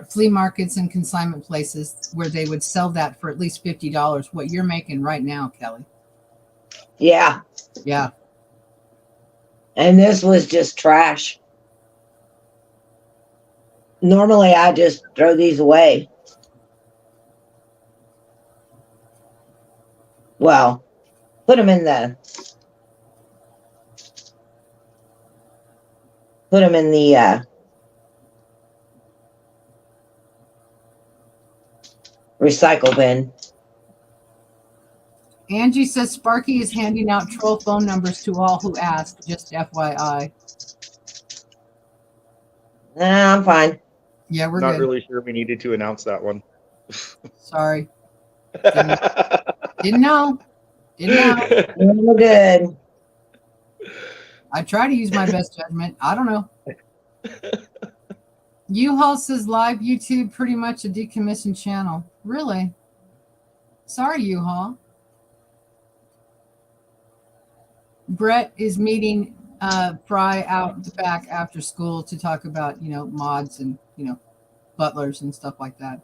flea markets and consignment places where they would sell that for at least $50. What you're making right now, Kelly. Yeah. Yeah. And this was just trash. Normally, I just throw these away. Well, put them in the recycle bin. Angie says Sparky is handing out troll phone numbers to all who ask. Just FYI. Nah, I'm fine. Yeah, we're Not good. really sure we needed to announce that one. Sorry. Didn't know. We're good. I try to use my best judgment. I don't know. U-Haul says live YouTube pretty much a decommissioned channel. Really? Sorry, U-Haul. Brett is meeting Fry out the back after school to talk about, mods and, butlers and stuff like that.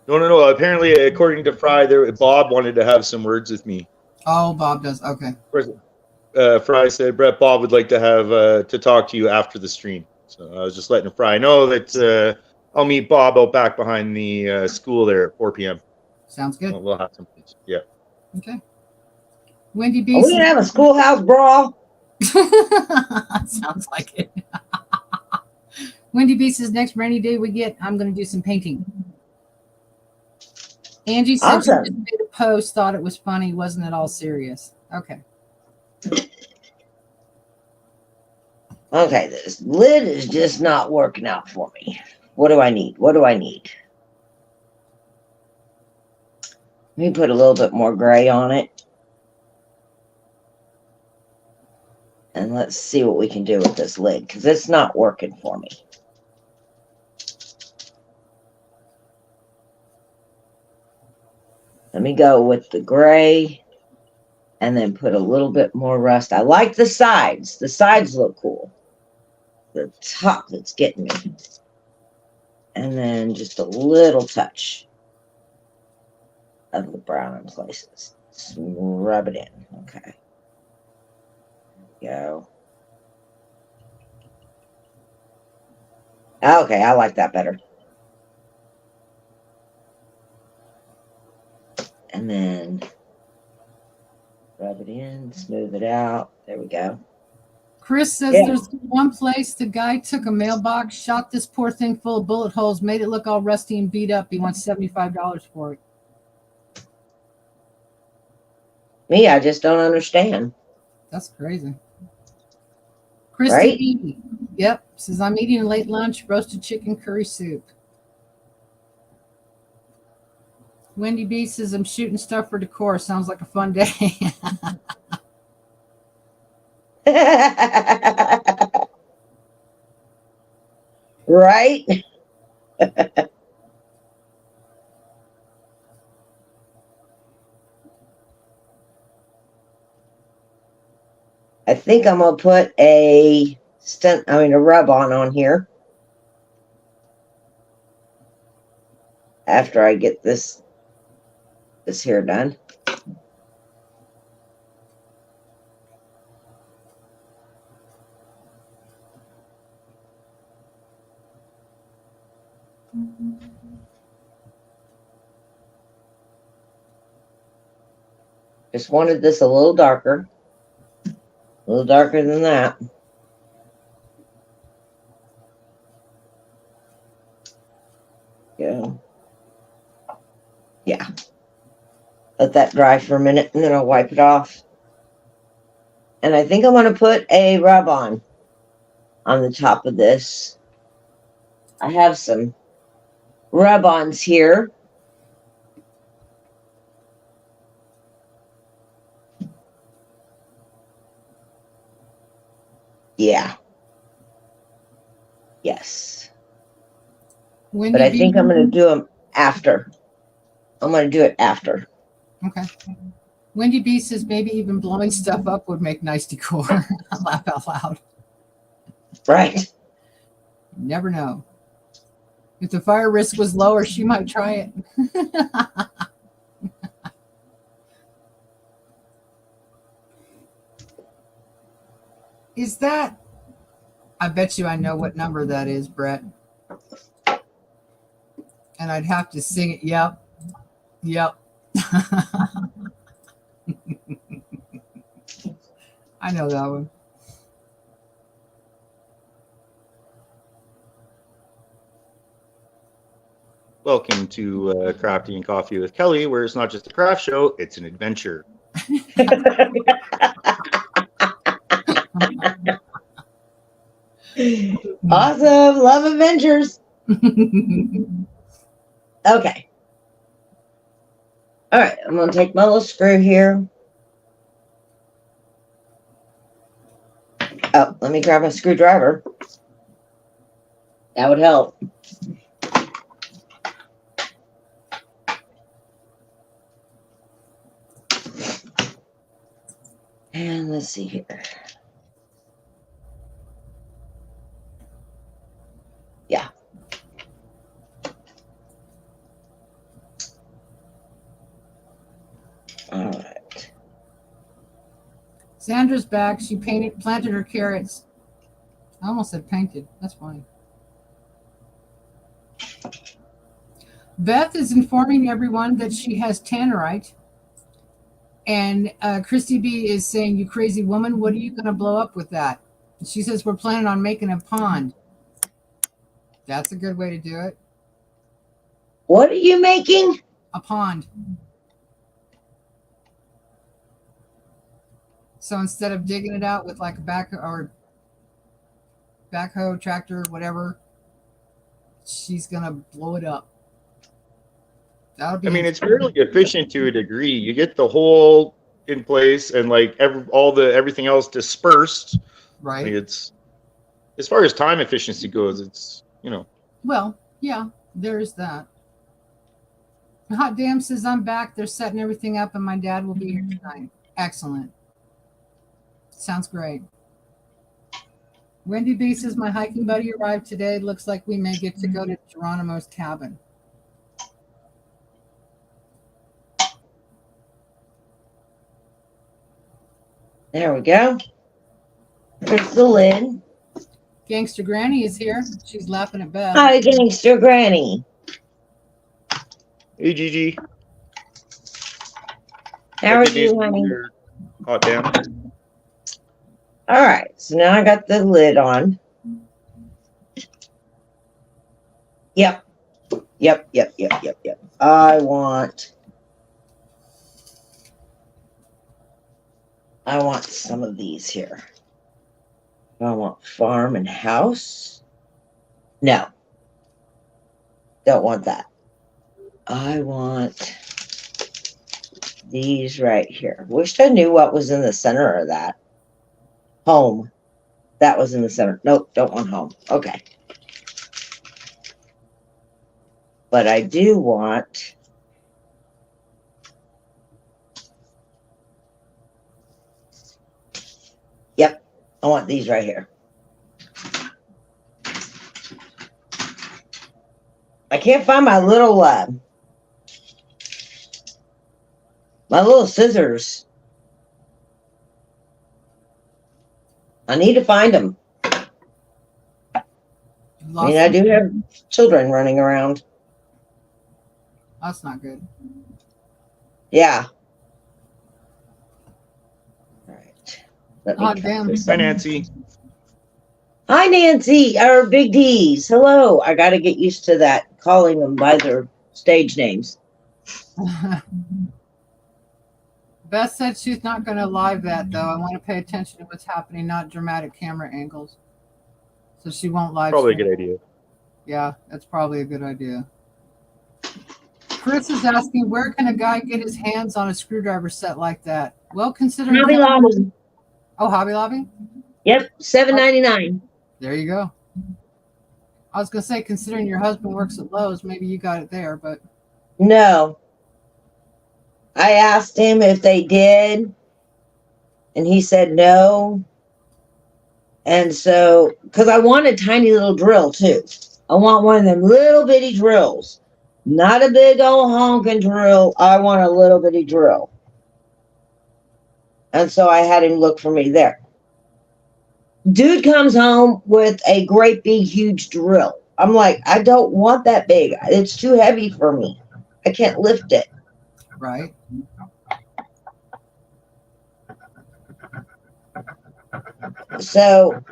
No. Apparently, according to Fry, Bob wanted to have some words with me. Oh, Bob does. Okay. Fry said, Brett, Bob would like to have to talk to you after the stream. So I was just letting Fry know that I'll meet Bob out back behind the school there at 4 p.m. Sounds good. We'll have some. Yeah. Okay. Wendy B. Are we gonna have a schoolhouse brawl? Sounds like it. Wendy B says next rainy day we get, I'm going to do some painting. Angie said Awesome. she just made a post, thought it was funny, wasn't at all serious. Okay. Okay, this lid is just not working out for me. What do I need? Let me put a little bit more gray on it. And let's see what we can do with this lid, because it's not working for me. Let me go with the gray and then put a little bit more rust. I like the sides. The sides look cool. The top that's getting me. And then just a little touch of the brown in places. Just rub it in. Okay. Go. Okay, I like that better. And then rub it in, smooth it out. There we go. Chris says there's one place the guy took a mailbox, shot this poor thing full of bullet holes, made it look all rusty and beat up. He wants $75 for it. Me, I just don't understand. That's crazy. Christy Right? B. Yep. Says I'm eating a late lunch, roasted chicken curry soup. Wendy B says I'm shooting stuff for decor. Sounds like a fun day. Right? I think I'm gonna put a rub on here after I get this here done. Just wanted this a little darker than that. Go. Yeah. Let that dry for a minute and then I'll wipe it off. And I think I'm going to put a rub on the top of this. I have some rub-ons here. Yeah. Yes. But I think I'm going to do them after. I'm going to do it after. Okay. Wendy B says maybe even blowing stuff up would make nice decor. Laugh out loud. Right. You never know. If the fire risk was lower, she might try it. Is that? I bet you I know what number that is, Brett. And I'd have to sing it. Yep. Yep. I know that one. Welcome to Crafty and Coffee with Kelly, where it's not just a craft show, it's an adventure. Awesome. Love adventures. Okay. All right. I'm going to take my little screw here. Oh, let me grab my screwdriver. That would help. And let's see here. Yeah. All right. Sandra's back. She planted her carrots. I almost said painted. That's fine. Beth is informing everyone that she has tannerite. And Christy B is saying, "You crazy woman, what are you going to blow up with that?" And she says, "We're planning on making a pond." That's a good way to do it. What are you making? A pond. So instead of digging it out with like a backhoe, tractor, whatever, she's going to blow it up. That'll be. I mean, it's fairly efficient to a degree. You get the hole in place and like everything else dispersed. Right. Like it's, as far as time efficiency goes, it's, you know. Well, yeah, there's that. Hot Damn says, "I'm back. They're setting everything up and my dad will be here tonight." Excellent. Sounds great. Wendy B says, "My hiking buddy arrived today. Looks like we may get to go to Geronimo's cabin." There we go. There's the lid. Gangster Granny is here. She's laughing at Beth. Hi, Gangster Granny. Hey, Gigi. How are you, honey? Hot damn. All right. So now I got the lid on. Yep. I want some of these here. I want farm and house. No. Don't want that. I want these right here. Wished I knew what was in the center of that. Home. That was in the center. Nope, don't want home. Okay. But I do want I want these right here. I can't find my little scissors. I need to find them. I mean, I do have children running around. That's not good. Yeah. All right. Let me Oh, cut damn. this. Bye, Nancy. Hi, Nancy, or Big D's. Hello. I got to get used to that, calling them by their stage names. Beth said she's not going to live that, though. I want to pay attention to what's happening, not dramatic camera angles. So she won't live. Probably a stream. good idea. Yeah, that's probably a good idea. Chris is asking, where can a guy get his hands on a screwdriver set like that? Well, considering Hobby Lobby. Oh, Hobby Lobby? Yep, $7.99. There you go. I was going to say, considering your husband works at Lowe's, maybe you got it there, but No. I asked him if they did, and he said no. And so, because I want a tiny little drill too. I want one of them little bitty drills. Not a big old honking drill. I want a little bitty drill. And so I had him look for me there. Dude comes home with a great big huge drill. I'm like, I don't want that big. It's too heavy for me. I can't lift it. Right. So,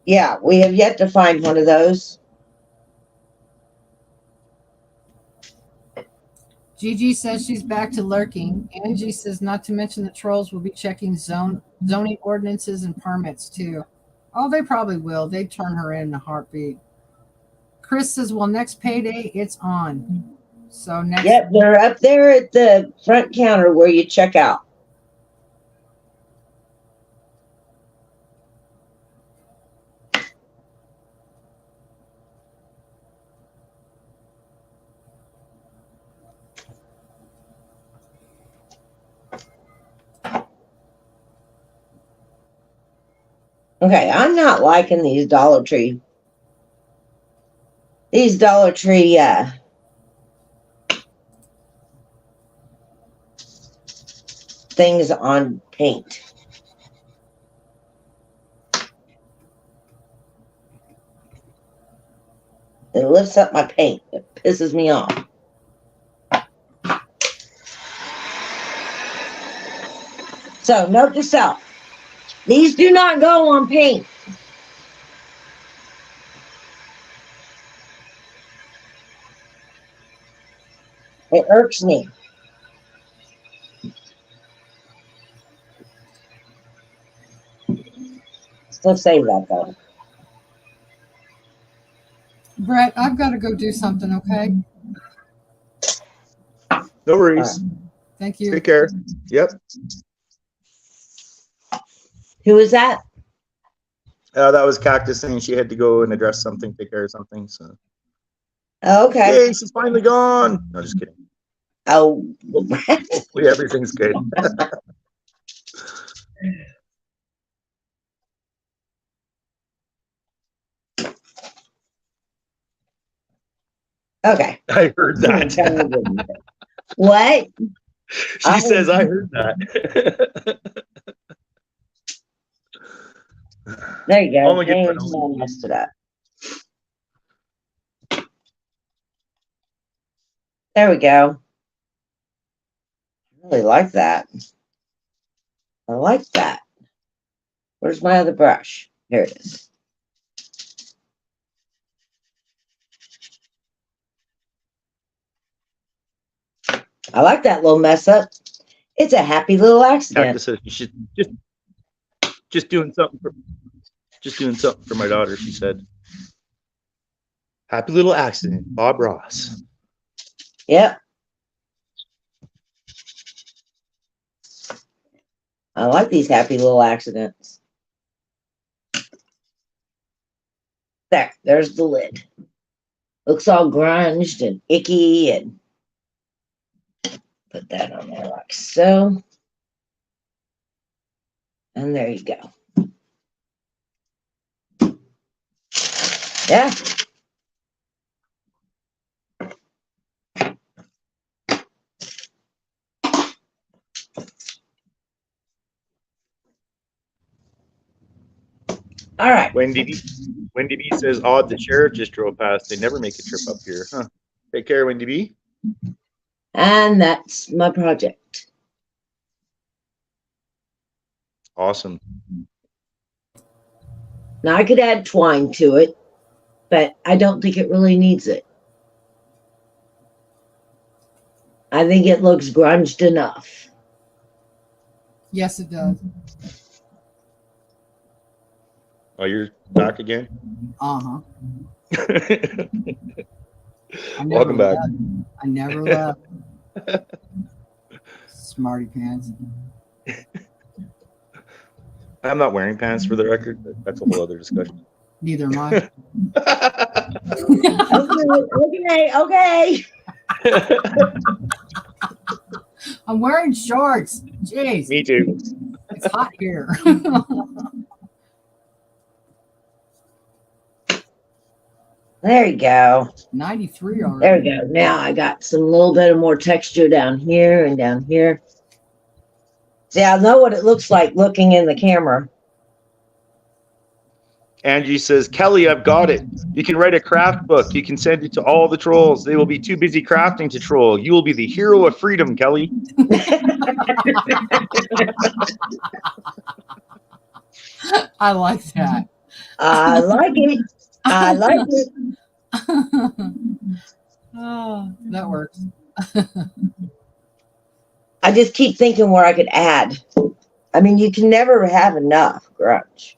yeah, we have yet to find one of those. Gigi says she's back to lurking. Angie says not to mention that trolls will be checking zoning ordinances and permits too. Oh, they probably will. They'd turn her in a heartbeat. Chris says, well, next payday, it's on. So next. Yep, they're up there at the front counter where you check out. Okay, I'm not liking these Dollar Tree. These Dollar Tree things on paint. It lifts up my paint. It pisses me off. So note to self. These do not go on paint. It irks me. Still save that though. Brett, I've got to go do something, okay? No worries. Thank you. Take care. Yep. Who is that? That was Cactus saying she had to go and address something, take care of something. So, Oh, okay. hey, she's finally gone. No, just kidding. Oh, Hopefully everything's good. okay. I heard that. What? She says, I heard that. There you go. Only get James messed it up. There we go. I really like that. I like that. Where's my other brush? Here it is. I like that little mess up. It's a happy little accident. Cactus says you should just doing something for my daughter, she said. Happy little accident, Bob Ross. Yep. I like these happy little accidents. There's the lid. Looks all grunged and icky, and put that on there like so. And there you go. Yeah. All right. Wendy B says, odd, the sheriff just drove past. They never make a trip up here. Huh. Take care, Wendy B. And that's my project. Awesome. Now I could add twine to it, but I don't think it really needs it. I think it looks grunged enough. Yes, it does. Oh, you're back again? Uh-huh. Welcome back. I never left. Smarty pants. I'm not wearing pants for the record, but that's a whole other discussion. Neither am I. Okay. I'm wearing shorts. Jeez. Me too. It's hot here. There you go. 93 already. There we go. Now I got some little bit of more texture down here and down here. See, I know what it looks like looking in the camera. Angie says, Kelly, I've got it. You can write a craft book. You can send it to all the trolls. They will be too busy crafting to troll. You will be the hero of freedom, Kelly. I like that. I like it. I like it. Oh, that works. I just keep thinking where I could add. I mean, you can never have enough grunge.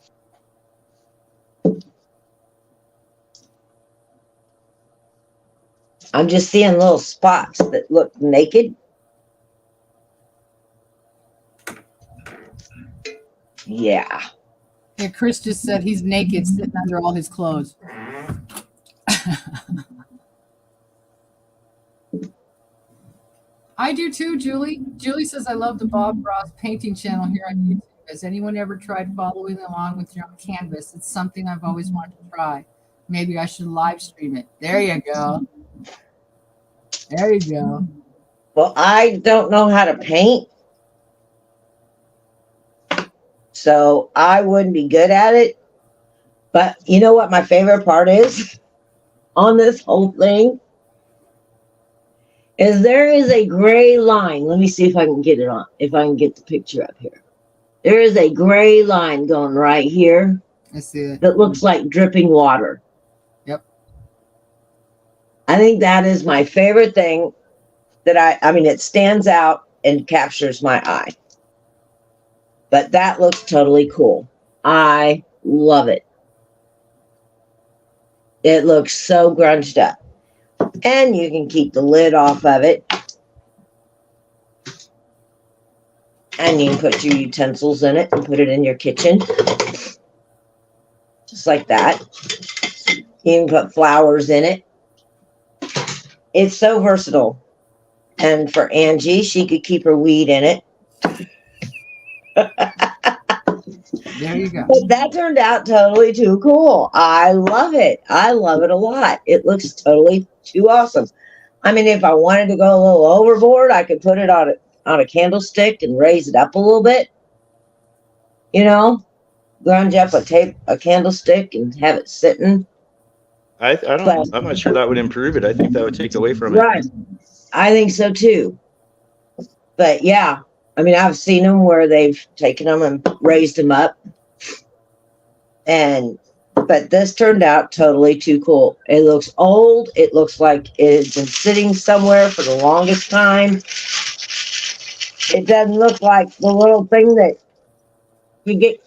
I'm just seeing little spots that look naked. Yeah. Yeah, Chris just said he's naked sitting under all his clothes. I do too, Julie. Julie says, I love the Bob Ross painting channel here on YouTube. Has anyone ever tried following along with your own canvas? It's something I've always wanted to try. Maybe I should live stream it. There you go. There you go. Well, I don't know how to paint. So I wouldn't be good at it. But you know what my favorite part is on this whole thing? Is there is a gray line. Let me see if I can get it on, if I can get the picture up here. There is a gray line going right here I see it. that looks like dripping water. Yep. I think that is my favorite thing that I mean, it stands out and captures my eye. But that looks totally cool. I love it. It looks so grunged up. And you can keep the lid off of it. And you can put your utensils in it and put it in your kitchen. Just like that. You can put flowers in it. It's so versatile. And for Angie, she could keep her weed in it. There you go. But that turned out totally too cool. I love it. I love it a lot. It looks totally too awesome. I mean, if I wanted to go a little overboard, I could put it on a candlestick and raise it up a little bit. You know, grunge up a candlestick and have it sitting. I'm not sure that would improve it. I think that would take away from it. Right. I think so too. But yeah, I mean, I've seen them where they've taken them and raised them up. But this turned out totally too cool. It looks old. It looks like it's been sitting somewhere for the longest time. It doesn't look like the little thing that you get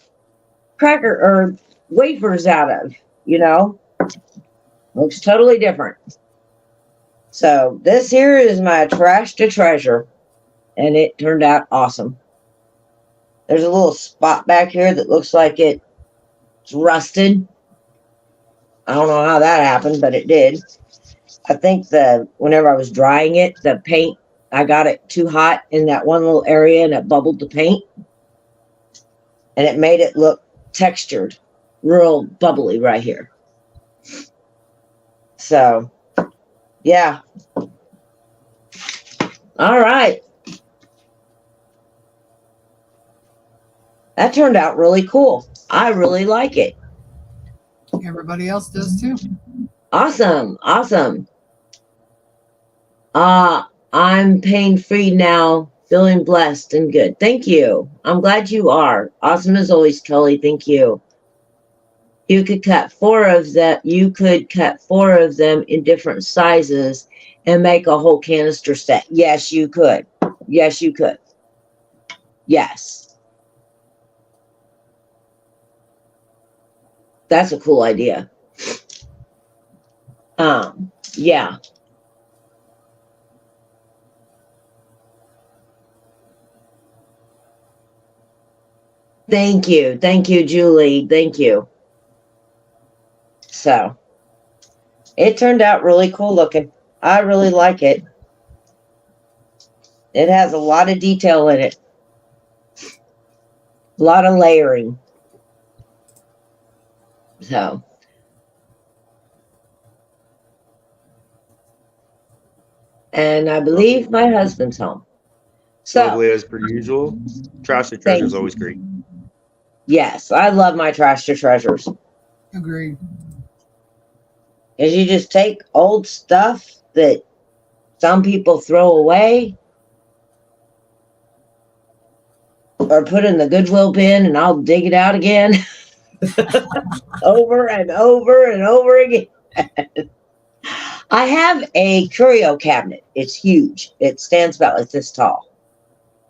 cracker or wafers out of, you know? Looks totally different. So this here is my trash to treasure. And it turned out awesome. There's a little spot back here that looks like it's rusted. I don't know how that happened, but it did. I think whenever I was drying it, the paint, I got it too hot in that one little area and it bubbled the paint. And it made it look textured, real bubbly right here. So, yeah. All right. That turned out really cool. I really like it. Everybody else does too. Awesome. Awesome. I'm pain-free now, feeling blessed and good. Thank you. I'm glad you are. Awesome as always, Kelly. Thank you. You could cut four of them in different sizes and make a whole canister set. Yes, you could. Yes, you could. Yes. That's a cool idea. Yeah. Thank you. Thank you, Julie. Thank you. So, it turned out really cool looking. I really like it. It has a lot of detail in it. A lot of layering. So, And I believe my husband's home. So, Lovely as per usual. Trash to treasure is always great. yes, I love my trash to treasures. Agreed. Is you just take old stuff that some people throw away or put in the Goodwill bin and I'll dig it out again over and over and over again. I have a curio cabinet. It's huge. It stands about like this tall,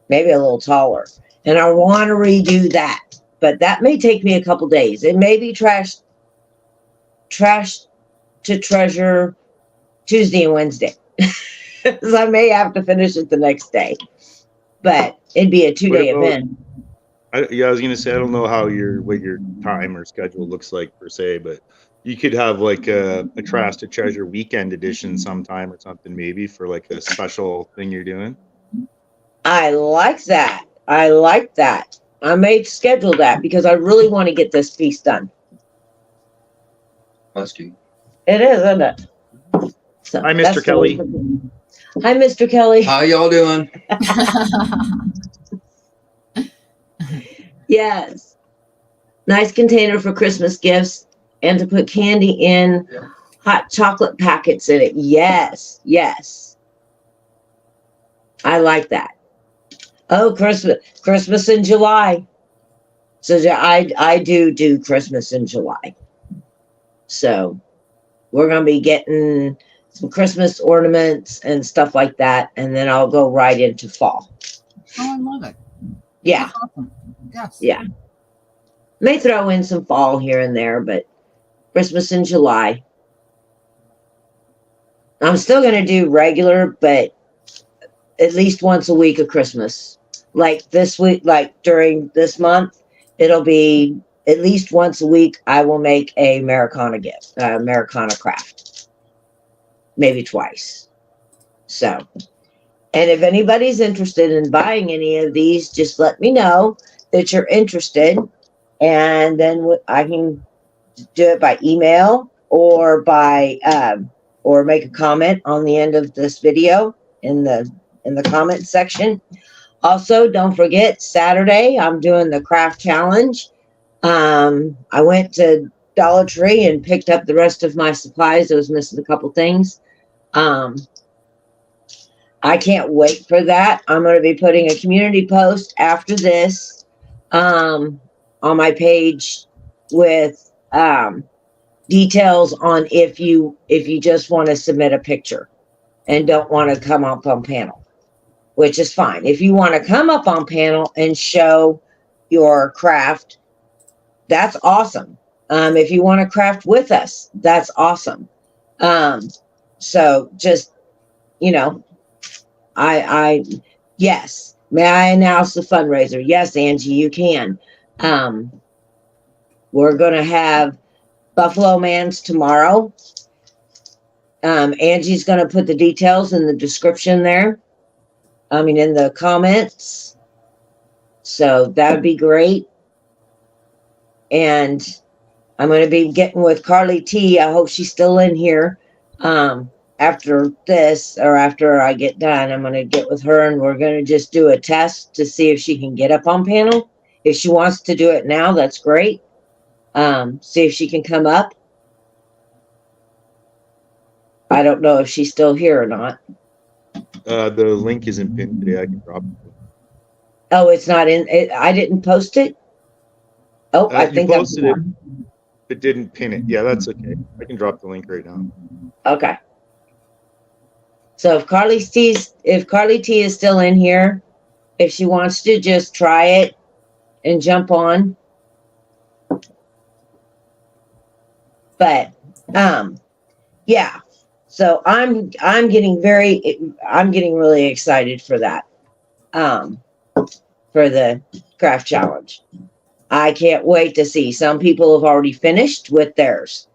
maybe a little taller. And I want to redo that, but that may take me a couple days. It may be trash to treasure Tuesday and Wednesday. Because I may have to finish it the next day. But it'd be a 2-day What about- event. I was gonna say I don't know what your time or schedule looks like per se, but you could have like a trash to treasure weekend edition sometime or something, maybe for like a special thing you're doing. I like that. I may schedule that because I really want to get this piece done. Must you? It is, isn't it? So Hi, Mr. that's the Kelly. way- Hi, Mr. Kelly. How y'all doing? Yes. Nice container for Christmas gifts and to put candy in, Yeah. hot chocolate packets in it. Yes. Yes. I like that. Oh, Christmas in July. So I do Christmas in July. So we're going to be getting some Christmas ornaments and stuff like that. And then I'll go right into fall. Oh, I love it. Yeah. That's awesome. Yes. Yeah. May throw in some fall here and there, but Christmas in July. I'm still going to do regular, but at least once a week of Christmas. Like this week, like during this month, it'll be at least once a week. I will make a Americana gift, Americana craft. Maybe twice. So, and if anybody's interested in buying any of these, just let me know that you're interested. And then I can do it by email or by, or make a comment on the end of this video in the comment section. Also, don't forget Saturday, I'm doing the craft challenge. I went to Dollar Tree and picked up the rest of my supplies. I was missing a couple things. I can't wait for that. I'm going to be putting a community post after this, on my page with, details on if you just want to submit a picture and don't want to come up on panel, which is fine. If you want to come up on panel and show your craft, that's awesome. If you want to craft with us, that's awesome. So just, yes. May I announce the fundraiser? Yes, Angie, you can. We're going to have Buffalo Man's tomorrow. Angie's going to put the details in the description there. In the comments. So that would be great. And I'm going to be getting with Carly T. I hope she's still in here. After this, or after I get done, I'm going to get with her and we're going to just do a test to see if she can get up on panel. If she wants to do it now, that's great. See if she can come up. I don't know if she's still here or not. The link isn't pinned today. I can drop it. Oh, it's not in it. I didn't post it. Oh, I You think posted it, but didn't pin it. Yeah, that's okay. I can drop the link right now. Okay. So if Carly T is still in here, if she wants to just try it and jump on. But yeah. So I'm getting really excited for that. For the craft challenge. I can't wait to see. Some people have already finished with theirs.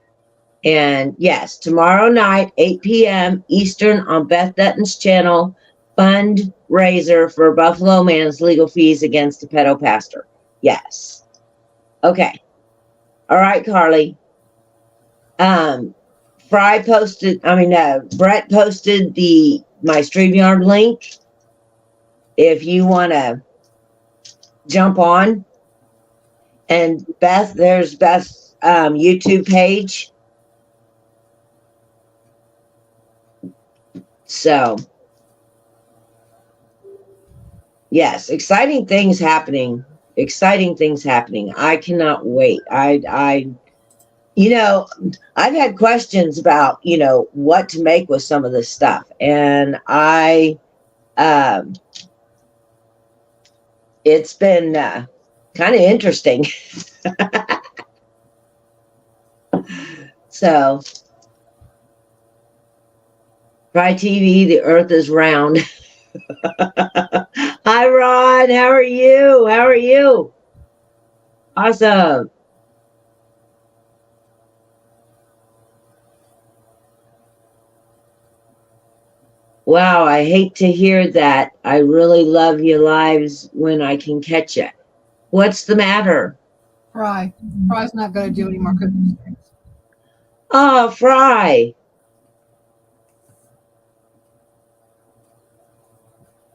And yes, tomorrow night, 8 p.m. Eastern on Beth Dutton's channel, fundraiser for Buffalo Man's legal fees against the pedo pastor. Yes. Okay. All right, Carly. Brett posted the my StreamYard link if you want to jump on. And Beth, there's Beth's YouTube page. So, yes, exciting things happening. Exciting things happening. I cannot wait. You know, I've had questions about, you know, what to make with some of this stuff. And it's been kind of interesting. So, Fry TV, the earth is round. Hi, Ron. How are you? How are you? Awesome. Wow, I hate to hear that. I really love your lives when I can catch it. What's the matter? Fry's not going to do any more cookies. Oh, Fry.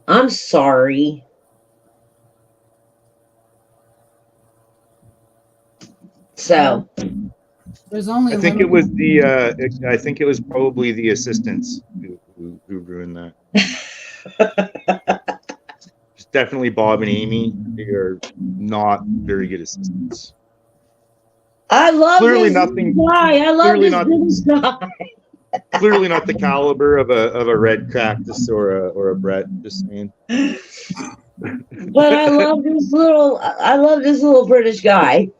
I'm sorry. So There's only I think it was I think it was probably the assistants who ruined that. It's definitely Bob and Amy. They are not very good assistants. I love Clearly this nothing. guy. I love Clearly this guy. Clearly not the caliber of a red cactus or a Brett. Just saying. But I love this little British guy.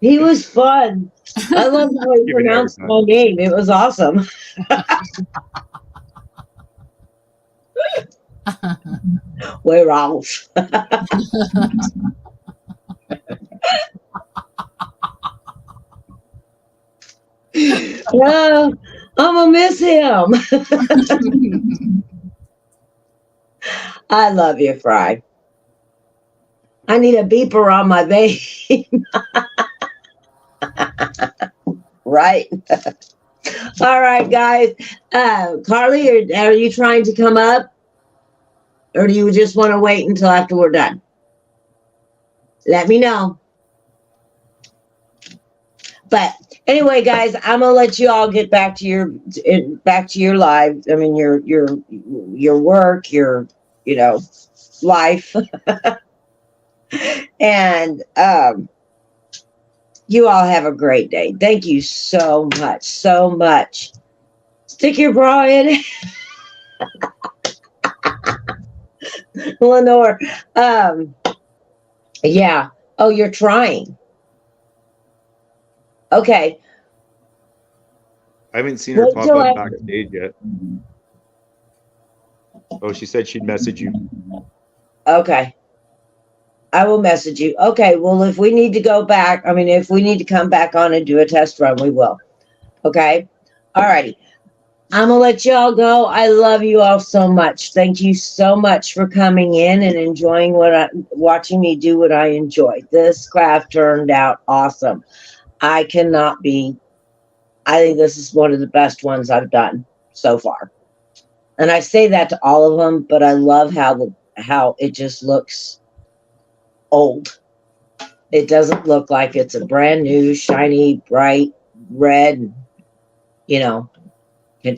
He was fun. I love how he Give it pronounced every my name. It was awesome. We're Ralph. I'm gonna miss him. I love you, Fry. I need a beeper on my vein. Right. All right, guys. Carly, are you trying to come up? Or do you just want to wait until after we're done? Let me know. But anyway, guys, I'm gonna let you all get back to your lives. I mean, your work, your life, and you all have a great day. Thank you so much, so much. Stick your bra in. Lenore, yeah. Oh, you're trying. Okay. I haven't seen her Wait pop till up backstage yet. Oh, she said she'd message you. Okay. I will message you. Okay. Well, if we need to go back, if we need to come back on and do a test run, we will. Okay. All righty. I'm going to let y'all go. I love you all so much. Thank you so much for coming in and enjoying watching me do what I enjoy. This craft turned out awesome. I think this is one of the best ones I've done so far. And I say that to all of them, but I love how it just looks old. It doesn't look like it's a brand new, shiny, bright red,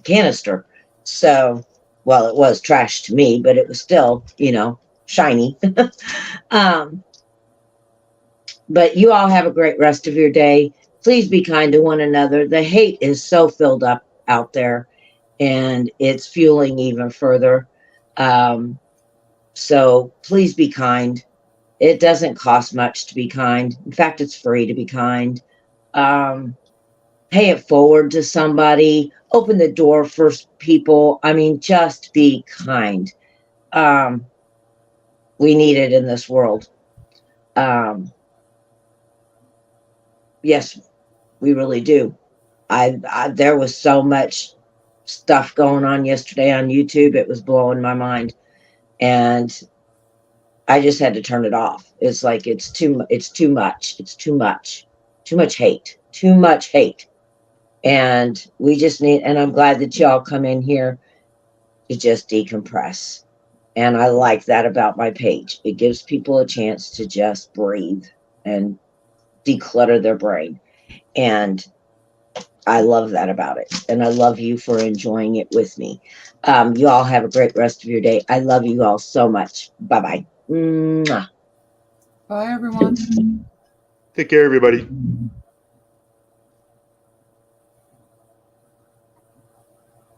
canister. So, well, it was trash to me, but it was still, shiny. But you all have a great rest of your day. Please be kind to one another. The hate is so filled up out there, and it's fueling even further. So please be kind. It doesn't cost much to be kind. In fact, it's free to be kind. Pay it forward to somebody. Open the door for people. Just be kind. We need it in this world. Yes, we really do. There was so much stuff going on yesterday on YouTube. It was blowing my mind, and I just had to turn it off. It's like it's too much. It's too much hate, and we just need. And I'm glad that y'all come in here to just decompress. And I like that about my page. It gives people a chance to just breathe and declutter their brain. And I love that about it. And I love you for enjoying it with me. You all have a great rest of your day. I love you all so much. Bye-bye. Mwah. Bye, everyone. Take care, everybody.